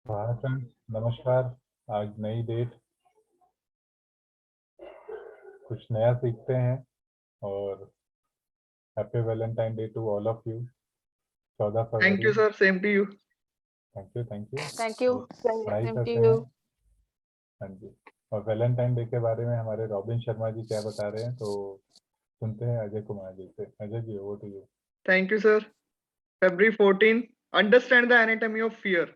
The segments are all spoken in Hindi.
हाँ फ्रेंड्स, नमस्कार। आज नई डेट, कुछ नया सीखते हैं। और happy Valentine Day to all of you. 14 thank फरवरी। You sir, same to you. Thank you, thank you. Thank you. पढ़ाई सेम टू करते यू। हैं। हाँ जी। और वैलेंटाइन डे के बारे में हमारे रॉबिन शर्मा जी क्या बता रहे हैं, तो सुनते हैं अजय कुमार जी से। Ajay ji, over to you. Thank you, sir. February 14. Understand the anatomy of fear.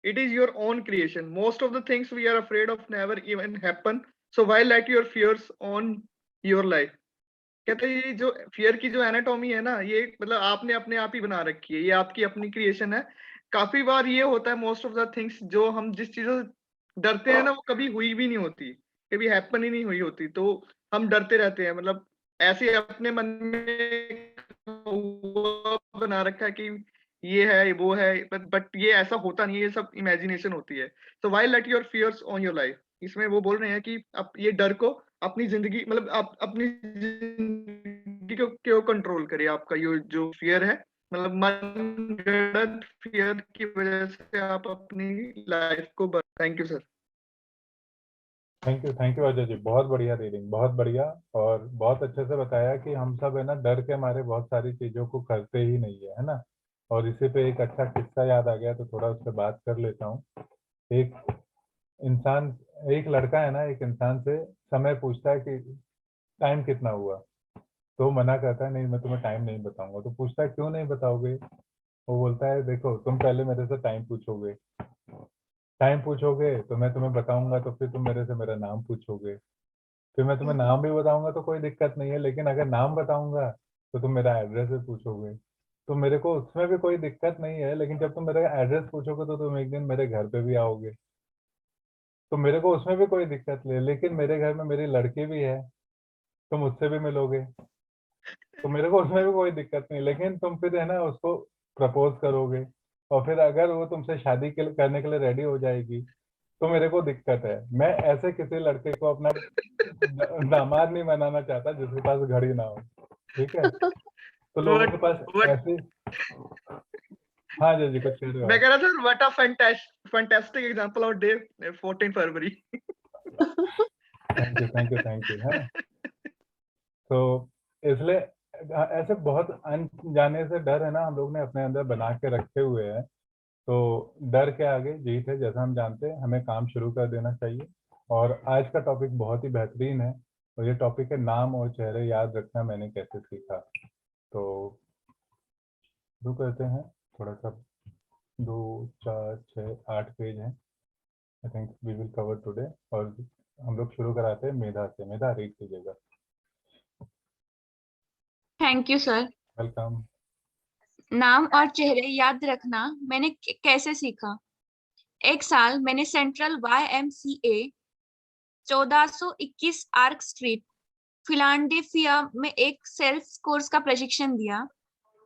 It is your own creation. Most of the things we are afraid of never even happen. So why let your fears on your life? कहते हैं ये जो फियर की जो एनाटॉमी है ना, ये मतलब आपने अपने आप ही बना रखी है, ये आपकी अपनी क्रिएशन है। काफी बार ये होता है, मोस्ट ऑफ द थिंग्स जो हम जिस चीजों से डरते हैं ना, वो कभी हुई भी नहीं होती, कभी हैपन ही नहीं हुई होती, तो हम डरते रहते हैं। मतलब ऐसे अपने मन में वो बना रखा है कि ये है वो है, बट ये ऐसा होता नहीं है, ये सब इमेजिनेशन होती है। So why let your fears on your life. इसमें वो बोल रहे हैं कि आप ये डर को अपनी जिंदगी, मतलब आप अपनी जिंदगी को क्यों कंट्रोल करिए। आपका ये जो फियर है, मतलब मन गढ़ंत फियर की वजह से आप अपनी लाइफ को। Thank you sir. Thank you Ajay ji, बहुत बढ़िया रीडिंग, बहुत बढ़िया। और बहुत अच्छे से बताया कि हम सब है ना, डर के मारे बहुत सारी चीज़ों को करते ही नहीं है ना। और इसी पे एक अच्छा किस्सा याद आ गया, तो थोड़ा उस पर बात कर लेता हूँ। एक इंसान एक लड़का है ना, एक इंसान से समय पूछता है कि टाइम कितना हुआ। तो वो मना करता है, नहीं मैं तुम्हें टाइम नहीं बताऊंगा। तो पूछता है क्यों नहीं बताओगे। वो बोलता है देखो, तुम पहले मेरे से टाइम पूछोगे तो मैं तुम्हें बताऊंगा, तो फिर तुम मेरे से मेरा नाम पूछोगे। फिर मैं तुम्हें नाम भी बताऊंगा तो कोई दिक्कत नहीं है, लेकिन अगर नाम बताऊंगा तो तुम मेरा एड्रेस भी पूछोगे। तो मेरे को उसमें भी कोई दिक्कत नहीं है, लेकिन जब तुम मेरा एड्रेस पूछोगे तो तुम एक दिन मेरे घर पे भी आओगे। तो मेरे को उसमें भी कोई दिक्कत नहीं है, लेकिन मेरे घर में मेरी लड़की भी है, तुम उससे भी मिलोगे। तो मेरे को उसमें भी कोई दिक्कत नहीं, लेकिन तुम फिर है ना उसको प्रपोज करोगे, और फिर अगर वो तुमसे शादी करने के लिए रेडी हो जाएगी तो मेरे को दिक्कत है। मैं ऐसे किसी लड़के को अपना दामाद नहीं बनाना चाहता जिसके पास घड़ी ना हो। ठीक है, तो लोगों के बट पास बट ऐसे। हाँ जी जी, कुछ कह रहे हो मैं आप। कह रहा था, what a fantastic example of day 14 February. Thank you, thank you, है ना। तो इसलिए ऐसे बहुत अनजाने से डर है ना, हम लोग ने अपने अंदर बना के रखे हुए हैं। तो डर के आगे जीत है, जैसा हम जानते हैं। हमें काम शुरू कर देना चाहिए। और आज का टॉपिक बहुत ही बेहतरीन है, और ये टॉपिक है नाम और चेहरे याद रखना मैंने कैसे सीखा। तो शुरू करते हैं। थोड़ा सा 2 4 6 8 पेज हैं। I think we will cover today. और हम लोग शुरू कराते हैं मेधा से। मेधा, रीड कीजिएगा। Thank you sir. वेलकम। नाम और चेहरे याद रखना मैंने कैसे सीखा। एक साल मैंने central YMCA 1421 arc street Philadelphia में एक सेल्फ कोर्स का प्रशिक्षण दिया।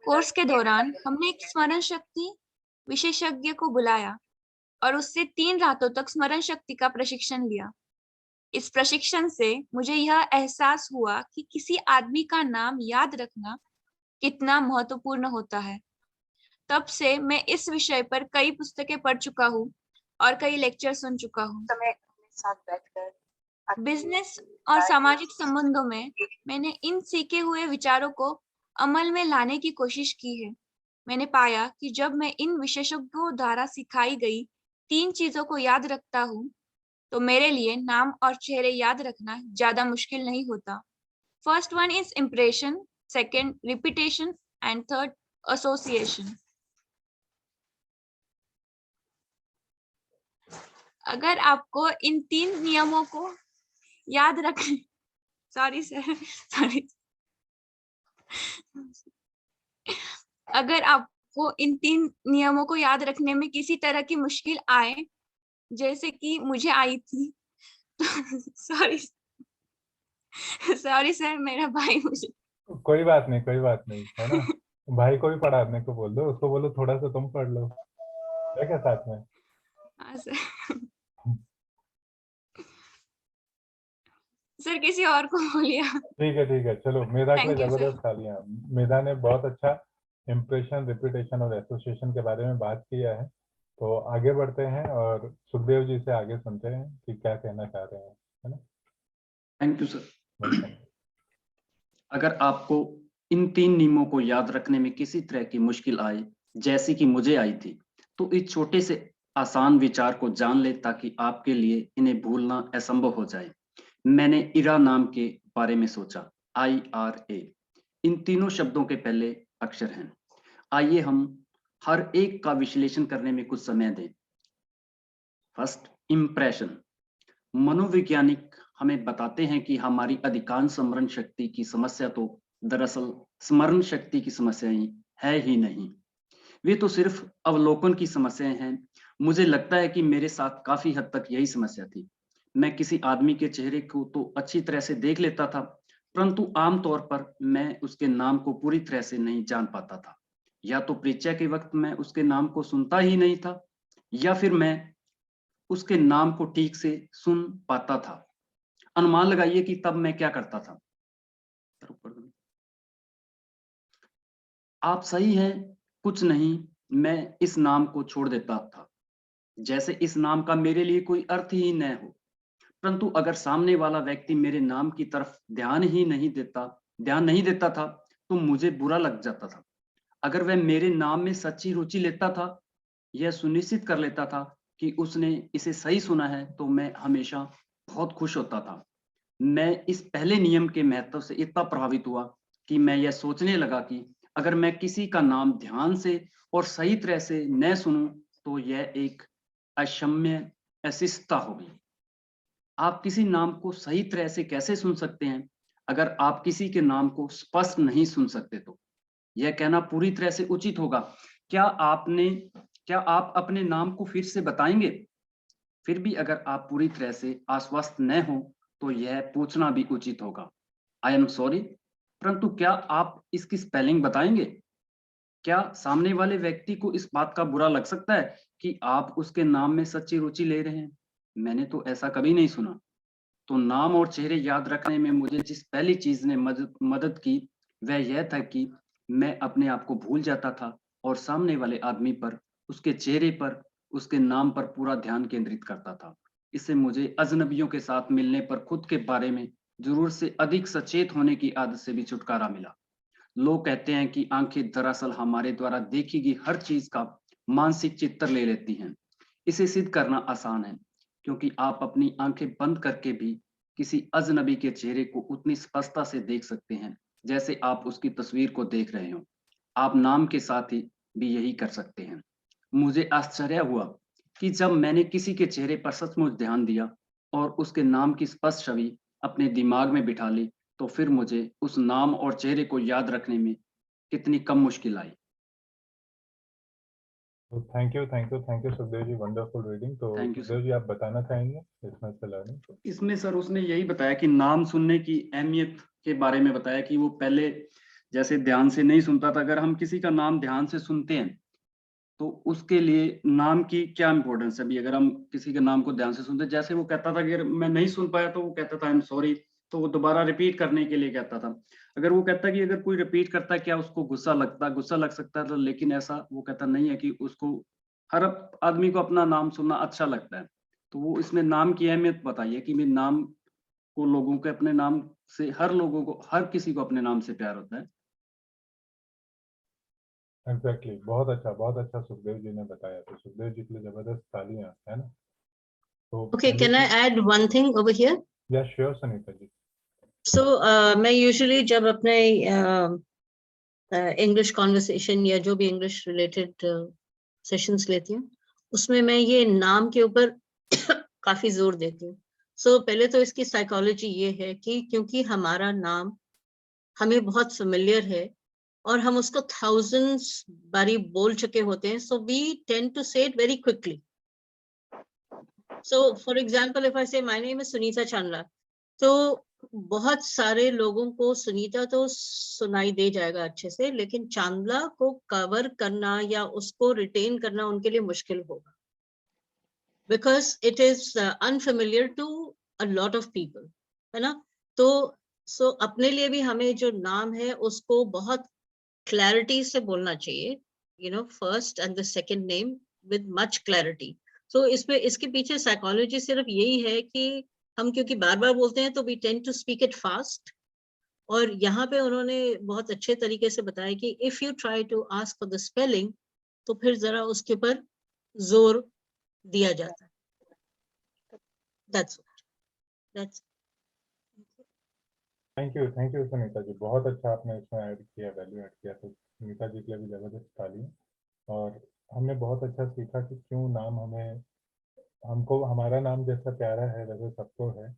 कोर्स के दौरान हमने एक स्मरण शक्ति विशेषज्ञ को बुलाया और उससे 3 रातों तक स्मरण शक्ति का प्रशिक्षण लिया। इस प्रशिक्षण से मुझे यह एहसास हुआ कि किसी आदमी का नाम याद रखना कितना महत्वपूर्ण होता है। तब से मैं इस विषय पर कई पुस्तकें पढ़ चुका हूँ और कई लेक्चर सुन चुका हूँ। साथ बैठकर बिजनेस और सामाजिक संबंधों में मैंने इन सीखे हुए विचारों को अमल में लाने की कोशिश की है। मैंने पाया कि जब मैं इन विशेषज्ञों द्वारा सिखाई गई 3 चीजों को याद रखता हूँ, तो मेरे लिए नाम और चेहरे याद रखना ज्यादा मुश्किल नहीं होता। First one is impression, second repetition and third association. अगर आपको इन 3 नियमों को याद रख सॉरी सर सॉरी अगर आपको इन 3 नियमों को याद रखने में किसी तरह की मुश्किल आए, जैसे कि मुझे आई थी, सॉरी सॉरी सर, मेरा भाई मुझे कोई बात नहीं, कोई बात नहीं, है ना। भाई को भी पढ़ाने को बोल दो, उसको बोलो थोड़ा सा तुम पढ़ लो, है क्या साथ में। हाँ सर। सर किसी और को बोलिए। ठीक है, ठीक है, चलो मेधा के लिए थैंक यू सर। जबरदस्त तालियां। मेधा ने बहुत अच्छा इम्प्रेशन, रिपीटेशन और एसोसिएशन के बारे में बात किया है। तो आगे बढ़ते हैं और सुखदेव जी से आगे सुनते हैं कि क्या कहना चाह रहे हैं, है ना। Thank you sir. वेलकम। अगर आपको इन 3 नियमों को याद रखने में किसी तरह की मुश्किल आए, जैसी कि मुझे आई थी, तो इस छोटे से आसान विचार को जान ले ताकि आपके लिए इन्हें भूलना असंभव हो जाए। मैंने इरा नाम के बारे में सोचा। IRA इन तीनों शब्दों के पहले अक्षर हैं। आइए हम हर एक का विश्लेषण करने में कुछ समय दें। First, impression. मनोवैज्ञानिक हमें बताते हैं कि हमारी अधिकांश स्मरण शक्ति की समस्या तो दरअसल स्मरण शक्ति की समस्याएं है ही नहीं, वे तो सिर्फ अवलोकन की समस्याएं हैं। मुझे लगता है कि मेरे साथ काफी हद तक यही समस्या थी। मैं किसी आदमी के चेहरे को तो अच्छी तरह से देख लेता था, परंतु आमतौर पर मैं उसके नाम को पूरी तरह से नहीं जान पाता था। या तो परिचय के वक्त मैं उसके नाम को सुनता ही नहीं था, या फिर मैं उसके नाम को ठीक से सुन पाता था। अनुमान लगाइए कि तब मैं क्या करता था। आप सही हैं, कुछ नहीं, मैं इस नाम को छोड़ देता था, जैसे इस नाम का मेरे लिए कोई अर्थ ही न हो। परंतु अगर सामने वाला व्यक्ति मेरे नाम की तरफ ध्यान नहीं देता था, तो मुझे बुरा लग जाता था। अगर वह मेरे नाम में सच्ची रुचि लेता था, यह सुनिश्चित कर लेता था कि उसने इसे सही सुना है, तो मैं हमेशा बहुत खुश होता था। मैं इस पहले नियम के महत्व से इतना प्रभावित हुआ कि मैं यह सोचने लगा कि अगर मैं किसी का नाम ध्यान से और सही तरह से न सुनूं, तो यह एक अक्षम्य अशिष्टता होगी। आप किसी नाम को सही तरह से कैसे सुन सकते हैं? अगर आप किसी के नाम को स्पष्ट नहीं सुन सकते, तो यह कहना पूरी तरह से उचित होगा, क्या आप अपने नाम को फिर से बताएंगे? फिर भी अगर आप पूरी तरह से आश्वस्त न हो, तो यह पूछना भी उचित होगा, आई एम सॉरी, परंतु क्या आप इसकी स्पेलिंग बताएंगे? क्या सामने वाले व्यक्ति को इस बात का बुरा लग सकता है कि आप उसके नाम में सच्ची रुचि ले रहे हैं? मैंने तो ऐसा कभी नहीं सुना। तो नाम और चेहरे याद रखने में मुझे जिस पहली चीज ने मदद की, वह यह था कि मैं अपने आप को भूल जाता था और सामने वाले आदमी पर, उसके चेहरे पर, उसके नाम पर पूरा ध्यान केंद्रित करता था। इससे मुझे अजनबियों के साथ मिलने पर खुद के बारे में जरूर से अधिक सचेत होने की आदत से भी छुटकारा मिला। लोग कहते हैं कि आंखें दरअसल हमारे द्वारा देखी गई हर चीज का मानसिक चित्र ले लेती हैं। इसे सिद्ध करना आसान है, क्योंकि आप अपनी आंखें बंद करके भी किसी अजनबी के चेहरे को उतनी स्पष्टता से देख सकते हैं जैसे आप उसकी तस्वीर को देख रहे हो। आप नाम के साथ ही भी यही कर सकते हैं। मुझे आश्चर्य हुआ कि जब मैंने किसी के चेहरे पर सचमुच ध्यान दिया और उसके नाम की स्पष्ट छवि अपने दिमाग में बिठा ली, तो फिर मुझे उस नाम और चेहरे को याद रखने में कितनी कम मुश्किल आई। तो thank you Sukhdev ji, wonderful reading. तो Thank you, सुखदेव जी, आप बताना चाहेंगे इसमें से लर्निंग? इसमें सर उसने यही बताया कि नाम सुनने की अहमियत के बारे में बताया कि वो पहले जैसे ध्यान से नहीं सुनता था, अगर हम किसी का नाम ध्यान से सुनते हैं तो उसके लिए नाम की क्या इंपॉर्टेंस है। अभी अगर हम किसी के नाम को ध्यान से सुनते, जैसे वो कहता था कि अगर मैं नहीं सुन पाया तो वो कहता था आई एम सॉरी, तो वो दोबारा रिपीट करने के लिए कहता था। अगर वो कहता कि अगर कोई रिपीट करता है क्या उसको गुस्सा लग सकता था, लेकिन ऐसा वो कहता नहीं है कि उसको, हर आदमी को अपना नाम सुनना अच्छा लगता है। तो वो इसमें नाम की अहमियत बताइए कि मेरे नाम को, लोगों के अपने नाम से, हर किसी को अपने नाम से प्यार होता है। एग्जैक्टली, बहुत अच्छा सुखदेव जी ने बताया। तो सुखदेव जी के लिए जबरदस्त तालियां, है ना। तो Okay, can I add one thing over here? या श्योर सुनीता जी। So मैं usually जब अपने English conversation या जो भी English related sessions लेती हूँ, उसमें मैं ये नाम के ऊपर काफी जोर देती हूँ। So पहले तो इसकी साइकोलॉजी ये है कि क्योंकि हमारा नाम हमें बहुत familiar है और हम उसको thousands बारी बोल चुके होते हैं, so we tend to say it very quickly. So for example, if I say my name is Sunita Chandla, तो बहुत सारे लोगों को सुनीता तो सुनाई दे जाएगा अच्छे से, लेकिन चांदला को कवर करना या उसको रिटेन करना उनके लिए मुश्किल होगा, because it is unfamiliar to a lot of people, है ना। तो so अपने लिए भी हमें जो नाम है उसको बहुत क्लैरिटी से बोलना चाहिए, you know, first and the second name with much clarity. So इसमें इसके पीछे साइकोलॉजी सिर्फ यही है कि हम क्योंकि बार बार बोलते हैं तो we tend to speak it fast. और यहाँ पे उन्होंने बहुत अच्छे तरीके से बताया कि if you try to ask for the spelling, तो फिर जरा उसके ऊपर जोर दिया जाता है. That's it. That's thank you Sunita ji, बहुत अच्छा आपने इसमें ऐड किया, वैल्यू ऐड किया, तो सुनीता जी के लिए भी जबरदस्त तालियां। और हमने बहुत अच्छा सीखा कि क्यों नाम हमको हमारा नाम जैसा प्यारा है वैसे सबको है,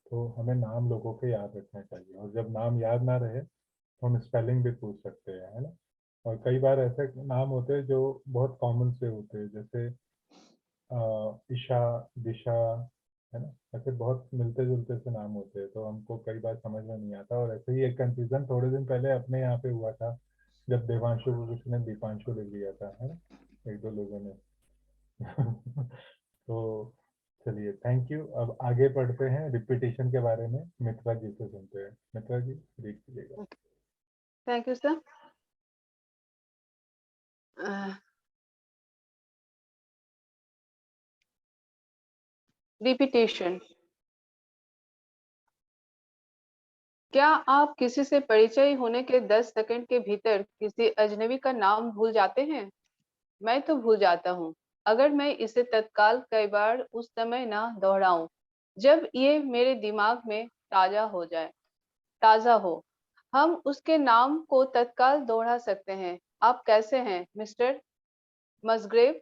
तो हमें नाम लोगों के याद रखने चाहिए, और जब नाम याद ना रहे तो हम स्पेलिंग भी पूछ सकते हैं, है ना। और कई बार ऐसे नाम होते हैं जो बहुत कॉमन से होते हैं, जैसे ईशा, दिशा, है ना, ऐसे बहुत मिलते जुलते से नाम होते हैं, तो हमको कई बार समझ में नहीं आता। और ऐसे ही एक कंफ्यूजन थोड़े दिन पहले अपने यहाँ पे हुआ था, जब देवांशु को किसी ने दीपांशु ले लिया था, है ना, एक दो लोगों ने। तो चलिए, थैंक यू। अब आगे बढ़ते हैं, रिपीटिशन के बारे में मित्रा जी से सुनते हैं। मित्रा जी रीड कीजिएगा। Thank you, sir. Repetition. क्या आप किसी से परिचय होने के 10 सेकंड के भीतर किसी अजनबी का नाम भूल जाते हैं? मैं तो भूल जाता हूँ, अगर मैं इसे तत्काल कई बार उस समय ना दोहराऊं जब ये मेरे दिमाग में ताजा हो। हम उसके नाम को तत्काल दोहरा सकते हैं। आप कैसे हैं, मिस्टर मसग्रेव?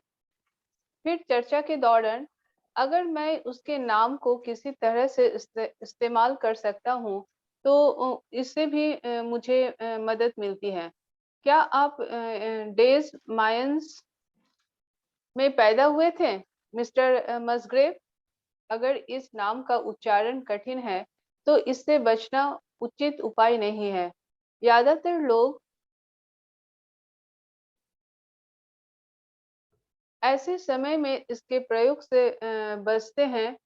फिर चर्चा के दौरान अगर मैं उसके नाम को किसी तरह से इस्तेमाल कर सकता हूँ तो इससे भी मुझे मदद मिलती है। क्या आप डेज मायंस में पैदा हुए थे, मिस्टर मसग्रेव? अगर इस नाम का उच्चारण कठिन है तो इससे बचना उचित उपाय नहीं है। ज्यादातर लोग ऐसे समय में इसके प्रयोग से बचते हैं।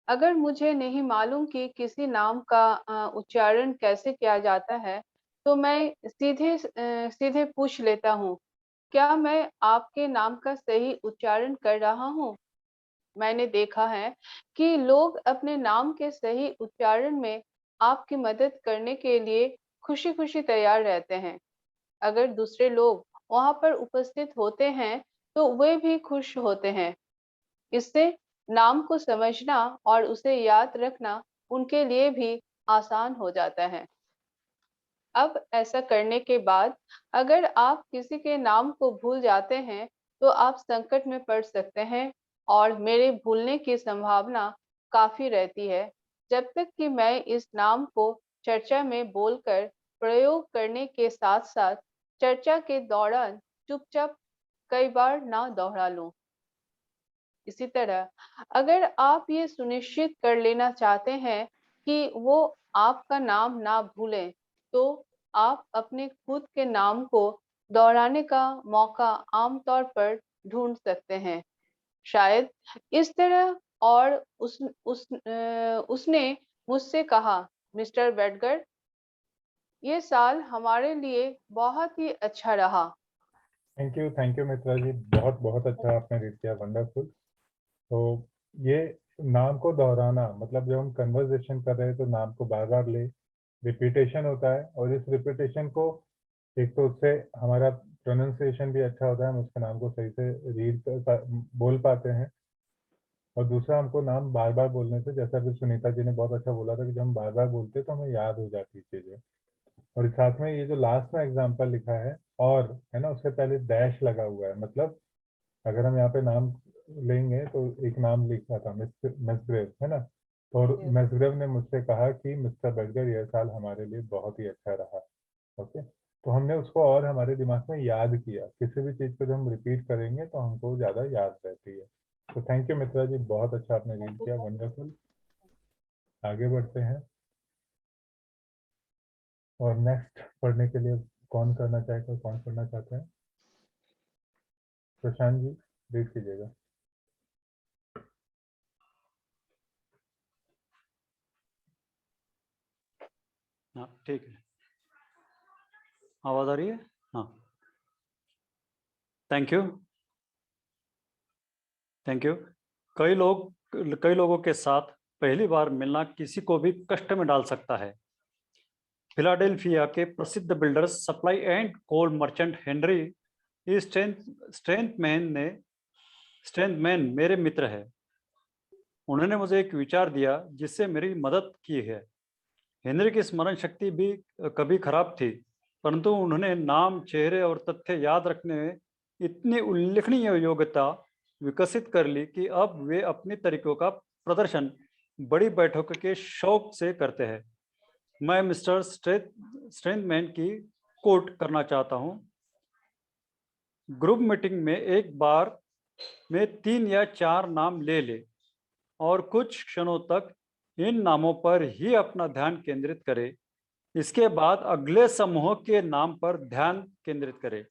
अगर मुझे नहीं मालूम कि किसी नाम का उच्चारण कैसे किया जाता है तो मैं सीधे पूछ लेता हूँ, क्या मैं आपके नाम का सही उच्चारण कर रहा हूँ? मैंने देखा है कि लोग अपने नाम के सही उच्चारण में आपकी मदद करने के लिए खुशी-खुशी तैयार रहते हैं। अगर दूसरे लोग वहां पर उपस्थित होते हैं तो वे भी खुश होते हैं। इससे नाम को समझना और उसे याद रखना उनके लिए भी आसान हो जाता है। अब ऐसा करने के बाद अगर आप किसी के नाम को भूल जाते हैं तो आप संकट में पड़ सकते हैं और मेरे भूलने की संभावना काफी रहती है, जब तक कि मैं इस नाम को चर्चा में बोलकर प्रयोग करने के साथ साथ चर्चा के दौरान चुपचाप कई बार ना दोहरा लूं। इसी तरह अगर आप ये सुनिश्चित कर लेना चाहते हैं कि वो आपका नाम ना भूलें तो आप अपने खुद के नाम को दोहराने का मौका आमतौर पर ढूंढ सकते हैं। शायद इस तरह। और उसने मुझसे कहा, मिस्टर बेडगर, ये साल हमारे लिए बहुत ही अच्छा रहा। थैंक यू मित्रा जी, बहुत बहुत अच्छा आपने रीड किया, वंडरफुल। तो ये नाम को दोहराना मतलब जब हम कन्वर्सेशन कर रहे हैं तो नाम को बार बार ले, रिपीटेशन होता है, और इस रिपीटेशन को एक तो उससे हमारा प्रोनाउंसिएशन भी अच्छा होता है, हम उसके नाम को सही से बोल पाते हैं। और दूसरा, हमको नाम बार बार बोलने से, जैसा अभी सुनीता जी ने बहुत अच्छा बोला था कि जब हम बार बार बोलते हैं तो हमें याद हो जाती है चीजें। और साथ में ये जो लास्ट में एग्जाम्पल लिखा है, और है ना, उससे पहले डैश लगा हुआ है, मतलब अगर हम यहाँ पे नाम लेंगे तो एक नाम लिखा था मेसग्रेव, है ना। तो और मेसग्रेव ने मुझसे कहा कि मिस्टर बेडगर, यह साल हमारे लिए बहुत ही अच्छा रहा। ओके, तो हमने उसको और हमारे दिमाग में याद किया। किसी भी चीज को जब हम रिपीट करेंगे तो हमको ज्यादा याद रहती है। तो थैंक यू मित्रा जी, बहुत अच्छा आपने रीड किया, वंडरफुल। आगे बढ़ते हैं, और नेक्स्ट पढ़ने के लिए कौन करना चाहेगा, कौन पढ़ना चाहते हैं? प्रशांत जी रीड कीजिएगा। हाँ ठीक है, आवाज आ रही है? हाँ, थैंक यू। Thank you. कई लोगों के साथ पहली बार मिलना किसी को भी कष्ट में डाल सकता है। फिलाडेल्फिया के प्रसिद्ध builders supply and coal merchant Henry Strengthman मेरे मित्र है। उन्होंने मुझे एक विचार दिया जिससे मेरी मदद की है। हेनरी की स्मरण शक्ति भी कभी खराब थी, परंतु उन्होंने नाम, चेहरे और तथ्य याद रखने में इतनी उल्लेखनीय योग्यता विकसित कर ली कि अब वे अपने तरीकों का प्रदर्शन बड़ी बैठकों के शौक से करते हैं। मैं मिस्टर स्ट्रेंथमैन की कोट करना चाहता हूं। ग्रुप मीटिंग में एक बार में 3 या 4 नाम ले ले और कुछ क्षणों तक इन नामों पर ही अपना ध्यान केंद्रित करे। इसके बाद अगले समूह के नाम पर ध्यान केंद्रित करे।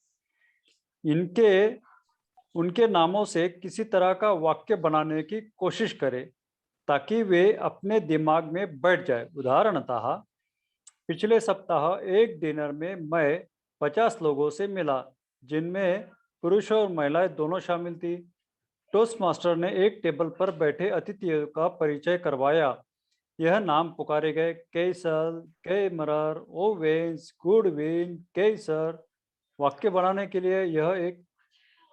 उनके नामों से किसी तरह का वाक्य बनाने की कोशिश करे ताकि वे अपने दिमाग में बैठ जाए। उदाहरणतः पिछले सप्ताह एक डिनर में मैं 50 लोगों से मिला, जिनमें पुरुष और महिलाएं दोनों शामिल थी। टोस्ट मास्टर ने एक टेबल पर बैठे अतिथियों का परिचय करवाया। यह नाम पुकारे गए: केसल, केमरर, ओवेंस, गुडविन, केसर। वाक्य बनाने के लिए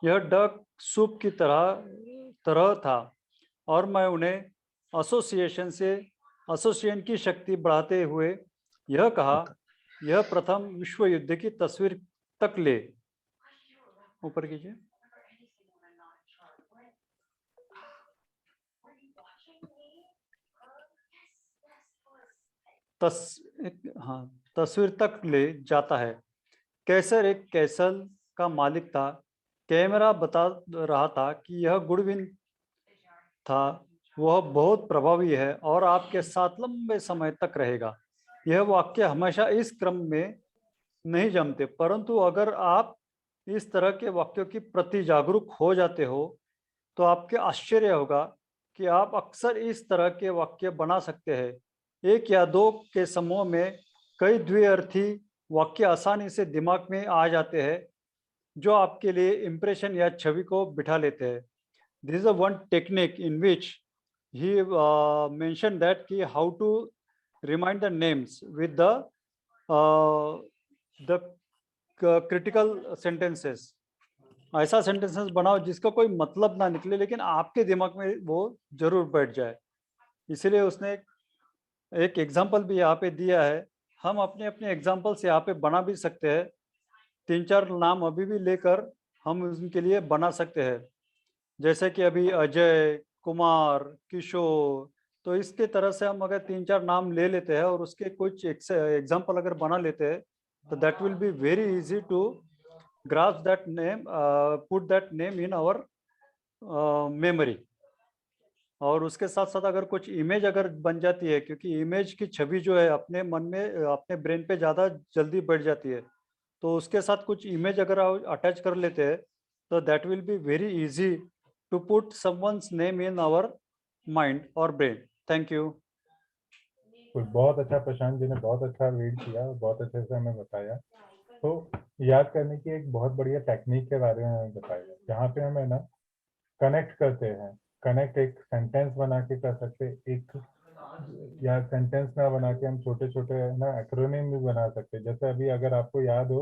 यह डक सूप की तरह था और मैं उन्हें एसोसिएशन की शक्ति बढ़ाते हुए यह कहा, यह प्रथम विश्व युद्ध की तस्वीर तक ले। ऊपर कीजिए। तस्वीर तक ले जाता है। कैसर एक कैसल का मालिक था। कैमरा बता रहा था कि यह गुडविन था। वह बहुत प्रभावी है और आपके साथ लंबे समय तक रहेगा। यह वाक्य हमेशा इस क्रम में नहीं जमते, परंतु अगर आप इस तरह के वाक्यों के प्रति जागरूक हो जाते हो तो आपके आश्चर्य होगा कि आप अक्सर इस तरह के वाक्य बना सकते हैं। 1 या 2 के समूह में कई द्विअर्थी वाक्य आसानी से दिमाग में आ जाते हैं जो आपके लिए इंप्रेशन या छवि को बिठा लेते हैं। This is one technique in which he mentioned that कि how to remind the names with the critical sentences। ऐसा सेंटेंसेस बनाओ जिसका कोई मतलब ना निकले लेकिन आपके दिमाग में वो जरूर बैठ जाए। इसीलिए उसने एक एग्जाम्पल भी यहाँ पे दिया है। हम अपने अपने एग्जाम्पल्स यहाँ पे बना भी सकते हैं। 3-4 नाम अभी भी लेकर हम उनके लिए बना सकते हैं, जैसे कि अभी अजय, कुमार, किशोर। तो इसके तरह से हम अगर 3-4 नाम ले लेते हैं और उसके कुछ एग्जाम्पल अगर बना लेते हैं तो that will be very easy to grasp that name, put that name in our memory. और उसके साथ साथ अगर कुछ इमेज अगर बन जाती है, क्योंकि इमेज की छवि जो है अपने मन में, अपने ब्रेन पे ज़्यादा जल्दी बैठ जाती है, तो उसके साथ कुछ इमेज अगर अटैच कर लेते हैं तो that will be very easy to put someone's name in our mind or brain. Thank you. बहुत अच्छा, प्रशांत जी ने बहुत अच्छा रीड किया और बहुत अच्छे से हमें बताया। तो याद करने की एक बहुत बढ़िया टेक्निक के बारे में हमें बताया, जहाँ पे हमें ना कनेक्ट करते हैं। कनेक्ट एक सेंटेंस बना के कर सकते, एक या सेंटेंस ना बना के हम छोटे छोटे ना एक्रोनिम भी बना सकते। जैसे अभी अगर आपको याद हो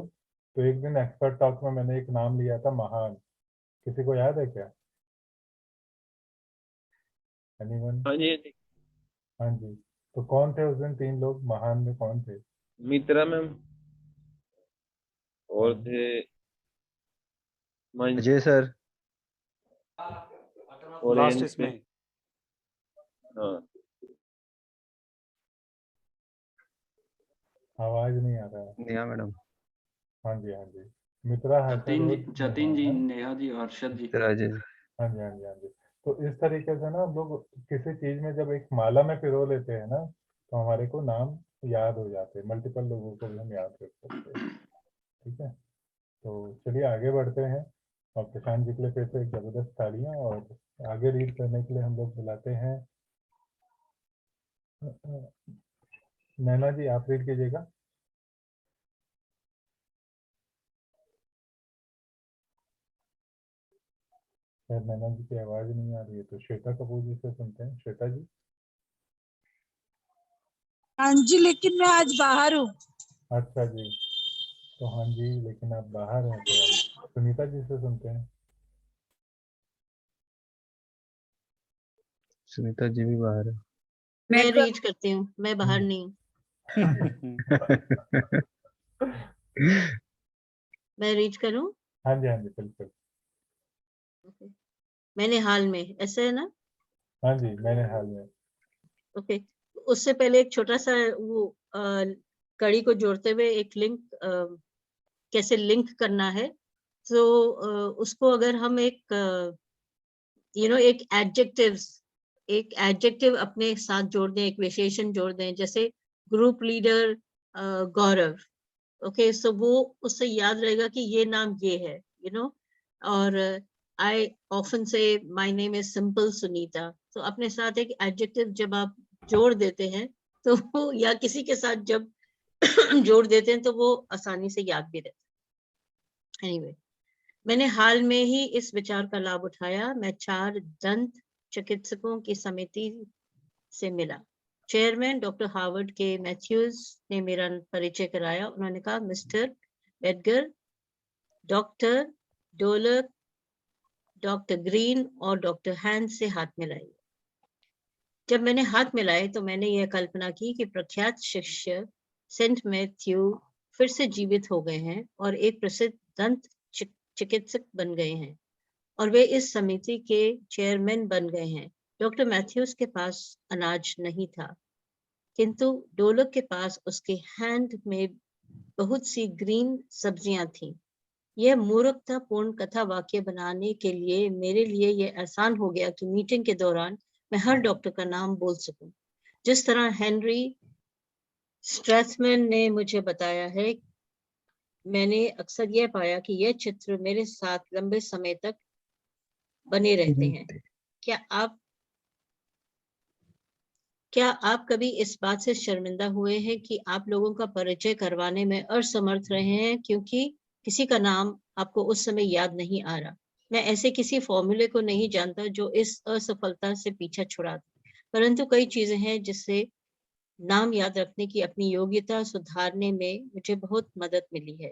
तो एक दिन एक्सपर्ट टॉक में मैंने एक नाम लिया था, महान। किसी को याद है क्या? एनीवन? हाँ जी। हाँ जी। तो कौन थे उस दिन 3 लोग? महान में कौन थे? मित्रा मैम और थे अजय सर और लास्ट इसमें। हाँ, आवाज नहीं आ रहा है। नेहा मैडम, हाँ जी, हाँ जी। मित्रा, जतिन जी, नेहा जी, हर्षद जी। अजय। हाँ जी, हाँ जी, हाँ जी। तो इस तरीके से ना हम लोग किसी चीज में जब एक माला में पिरो लेते हैं ना, तो हमारे को नाम याद हो जाते हैं। मल्टीपल लोगों को भी हम याद रख सकते हैं। ठीक है, तो चलिए आगे बढ़ते हैं। और प्रशांत जी के लिए फिर से एक जबरदस्त तालियां। और आगे रीड करने के लिए हम लोग बुलाते हैं नैना जी, आप रीड कीजिएगा। शायद नैना जी की आवाज नहीं आ रही है, तो श्वेता कपूर जी से सुनते हैं। श्वेता जी। हाँ जी, लेकिन मैं आज बाहर हूँ। अच्छा जी, तो हाँ जी, लेकिन आप बाहर हैं तो हम सुनीता जी से सुनते हैं। सुनीता जी भी बाहर है। मैं रीच करती हूँ, मैं बाहर नहीं हूँ। मैं रीच करूँ? हाँ जी, हाँ जी, बिल्कुल। Okay. मैंने हाल में, ऐसा है ना? हाँ जी, मैंने हाल में। ओके, उससे पहले एक छोटा सा वो कड़ी को जोड़ते हुए एक लिंक कैसे लिंक करना है, तो उसको अगर हम एक एक एडजेक्टिव अपने साथ जोड़ दें, एक विशेषण जोड़ दें, जैसे ग्रुप लीडर गौरव। ओके, सो वो उससे याद रहेगा कि ये नाम ये है, और आई ऑफन से my name is simple Sunita. तो अपने साथ एक एडजेक्टिव जब आप जोड़ देते हैं तो वो, या किसी के साथ जब जोड़ देते हैं तो वो आसानी से याद भी रहता है। एनीवे, मैंने हाल में ही इस विचार का लाभ उठाया। मैं 4 दंत चिकित्सकों की समिति से मिला। चेयरमैन डॉक्टर हार्वर्ड के मैथ्यूज ने मेरा परिचय कराया। उन्होंने कहा, mister Edgar, doctor dolour, doctor green और डॉक्टर हैंड से हाथ मिलाइए। जब मैंने हाथ मिलाए तो मैंने यह कल्पना की कि प्रख्यात शिष्य सेंट मैथ्यू फिर से जीवित हो गए हैं और एक प्रसिद्ध दंत चिकित्सक बन गए हैं, और वे इस समिति के चेयरमैन बन गए हैं। डॉक्टर मैथ्यूज के पास अनाज नहीं था, किंतु डोलक के पास उसके हैंड में बहुत सी ग्रीन सब्जियां थीं। यह मूर्खतापूर्ण कथा वाक्य बनाने के लिए मेरे लिए यह आसान हो गया कि मीटिंग के दौरान मैं हर डॉक्टर का नाम बोल सकूं। जिस तरह हेनरी स्ट्रैथमैन ने मुझे बताया है, मैंने अक्सर यह पाया कि यह चित्र मेरे साथ लंबे समय तक बने रहते हैं। क्या आप कभी इस बात से शर्मिंदा हुए हैं कि आप लोगों का परिचय करवाने में असमर्थ रहे हैं क्योंकि किसी का नाम आपको उस समय याद नहीं आ रहा? मैं ऐसे किसी फॉर्मूले को नहीं जानता जो इस असफलता से पीछा छुड़ा दे, परंतु कई चीजें हैं जिससे नाम याद रखने की अपनी योग्यता सुधारने में मुझे बहुत मदद मिली है।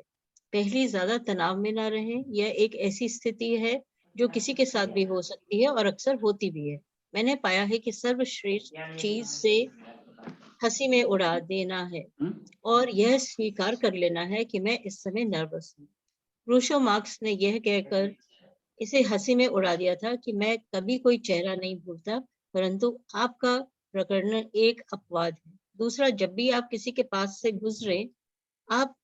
पहली, ज्यादा तनाव में ना रहें। यह एक ऐसी स्थिति है जो किसी के साथ भी हो सकती है और अक्सर होती भी है। मैंने पाया है कि सर्वश्रेष्ठ चीज से हंसी में उड़ा देना है और यह स्वीकार कर लेना है कि मैं इस समय नर्वस हूँ। रूशो मार्क्स ने यह कहकर इसे हंसी में उड़ा दिया था कि मैं कभी कोई चेहरा नहीं भूलता, परंतु आपका प्रकरण एक अपवाद है। दूसरा, जब भी आप किसी के पास से गुजरे, आप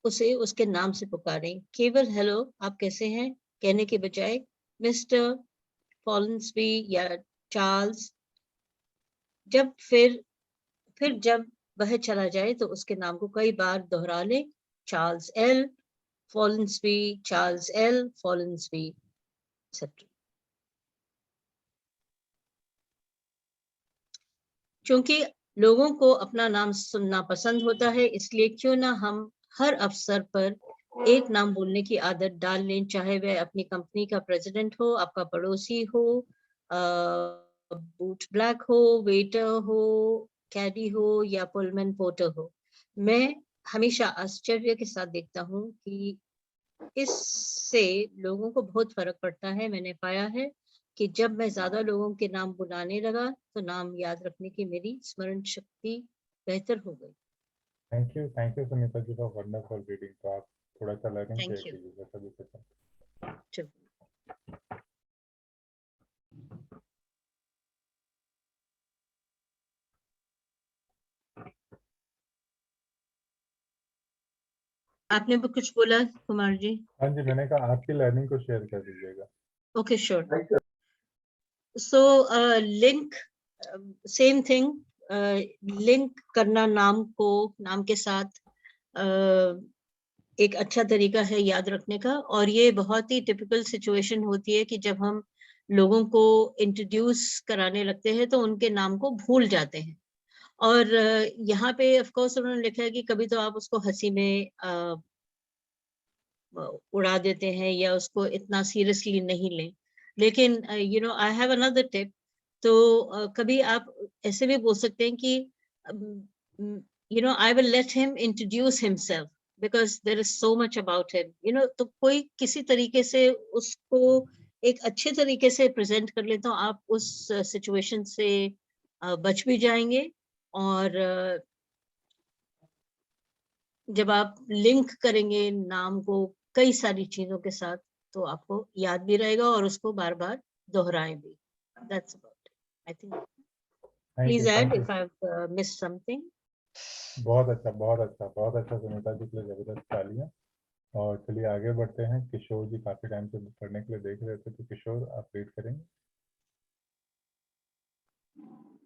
उसे उसके नाम से पुकारें। केवल हेलो, आप कैसे हैं कहने के बजाय मिस्टर फॉलन्सबी या चार्ल्स। फिर जब वह चला जाए तो उसके नाम को कई बार दोहरा ले। Charles L Follansbee, Charles L Follansbee, etcetera. क्योंकि लोगों को अपना नाम सुनना पसंद होता है, इसलिए क्यों ना हम हर अवसर पर एक नाम बोलने की आदत डाल लें, चाहे वह अपनी कंपनी का प्रेसिडेंट हो, आपका पड़ोसी हो, बूट ब्लैक हो, वेटर हो, कैडी हो या पुलमैन पोर्टर हो। मैं हमेशा आश्चर्य के साथ देखता हूँ कि इससे लोगों को बहुत फर्क पड़ता है। मैंने पाया है कि जब मैं ज्यादा लोगों के नाम बुलाने लगा तो नाम याद रखने की मेरी स्मरण शक्ति बेहतर हो गई। Thank you Sunita ji for wonderful reading. तो आप थोड़ा सा लर्निंग Thank शेयर you. कीजिएगा सभी के साथ। चलो। आपने भी कुछ बोला कुमार जी? हाँ जी, मैंने कहा आपकी लर्निंग को शेयर कर दीजिएगा। Okay, sure. So link, same thing, link करना नाम के साथ एक अच्छा तरीका है याद रखने का। और ये बहुत ही टिपिकल सिचुएशन होती है कि जब हम लोगों को इंट्रोड्यूस कराने लगते हैं तो उनके नाम को भूल जाते हैं। और यहाँ पे ऑफ कोर्स उन्होंने लिखा है कि कभी तो आप उसको हंसी में उड़ा देते हैं या उसको इतना सीरियसली नहीं लें, लेकिन you know I have another tip. तो कभी आप ऐसे भी बोल सकते हैं कि you know I will let him introduce himself because there is so much about him, you know. तो कोई किसी तरीके से उसको एक अच्छे तरीके से प्रेजेंट कर लेता हूँ, आप उस सिचुएशन से बच भी जाएंगे। और जब आप लिंक करेंगे नाम को कई सारी चीजों के साथ तो आपको याद भी रहेगा और उसको बार बार दोहराएं भी। That's about it. I think. Please add if I've missed something. बहुत अच्छा, बहुत अच्छा, बहुत अच्छा सुनीता जी के लिए जबरदस्त तालियां। और चलिए आगे बढ़ते हैं। किशोर जी काफी टाइम से पढ़ने के लिए देख रहे थे, तो किशोर आप रीड करेंगे।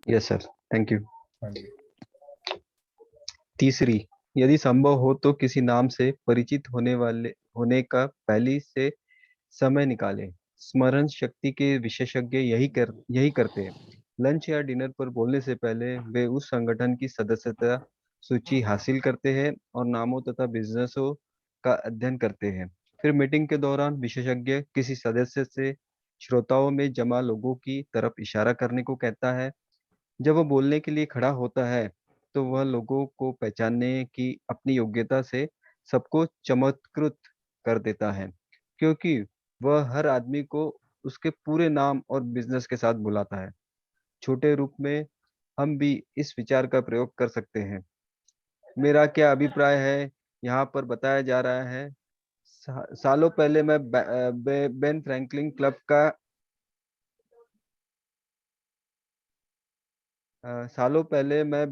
Yes sir, thank you. हाँ जी। तीसरी, यदि संभव हो तो किसी नाम से परिचित होने का पहले से समय निकालें। स्मरण शक्ति के विशेषज्ञ यही करते हैं। लंच या डिनर पर बोलने से पहले वे उस संगठन की सदस्यता सूची हासिल करते हैं और नामों तथा बिजनेसों का अध्ययन करते हैं। फिर मीटिंग के दौरान विशेषज्ञ किसी सदस्य से श्रोताओं में जमा लोगों की तरफ इशारा करने को कहता है। जब वह बोलने के लिए खड़ा होता है तो वह लोगों को पहचानने की अपनी योग्यता से सबको चमत्कृत कर देता है, क्योंकि वह हर आदमी को उसके पूरे नाम और बिजनेस के साथ बुलाता है। छोटे रूप में हम भी इस विचार का प्रयोग कर सकते हैं। मेरा क्या अभिप्राय है यहाँ पर बताया जा रहा है। सालों पहले मैं बेन फ्रैंकलिन क्लब का सालों पहले मैं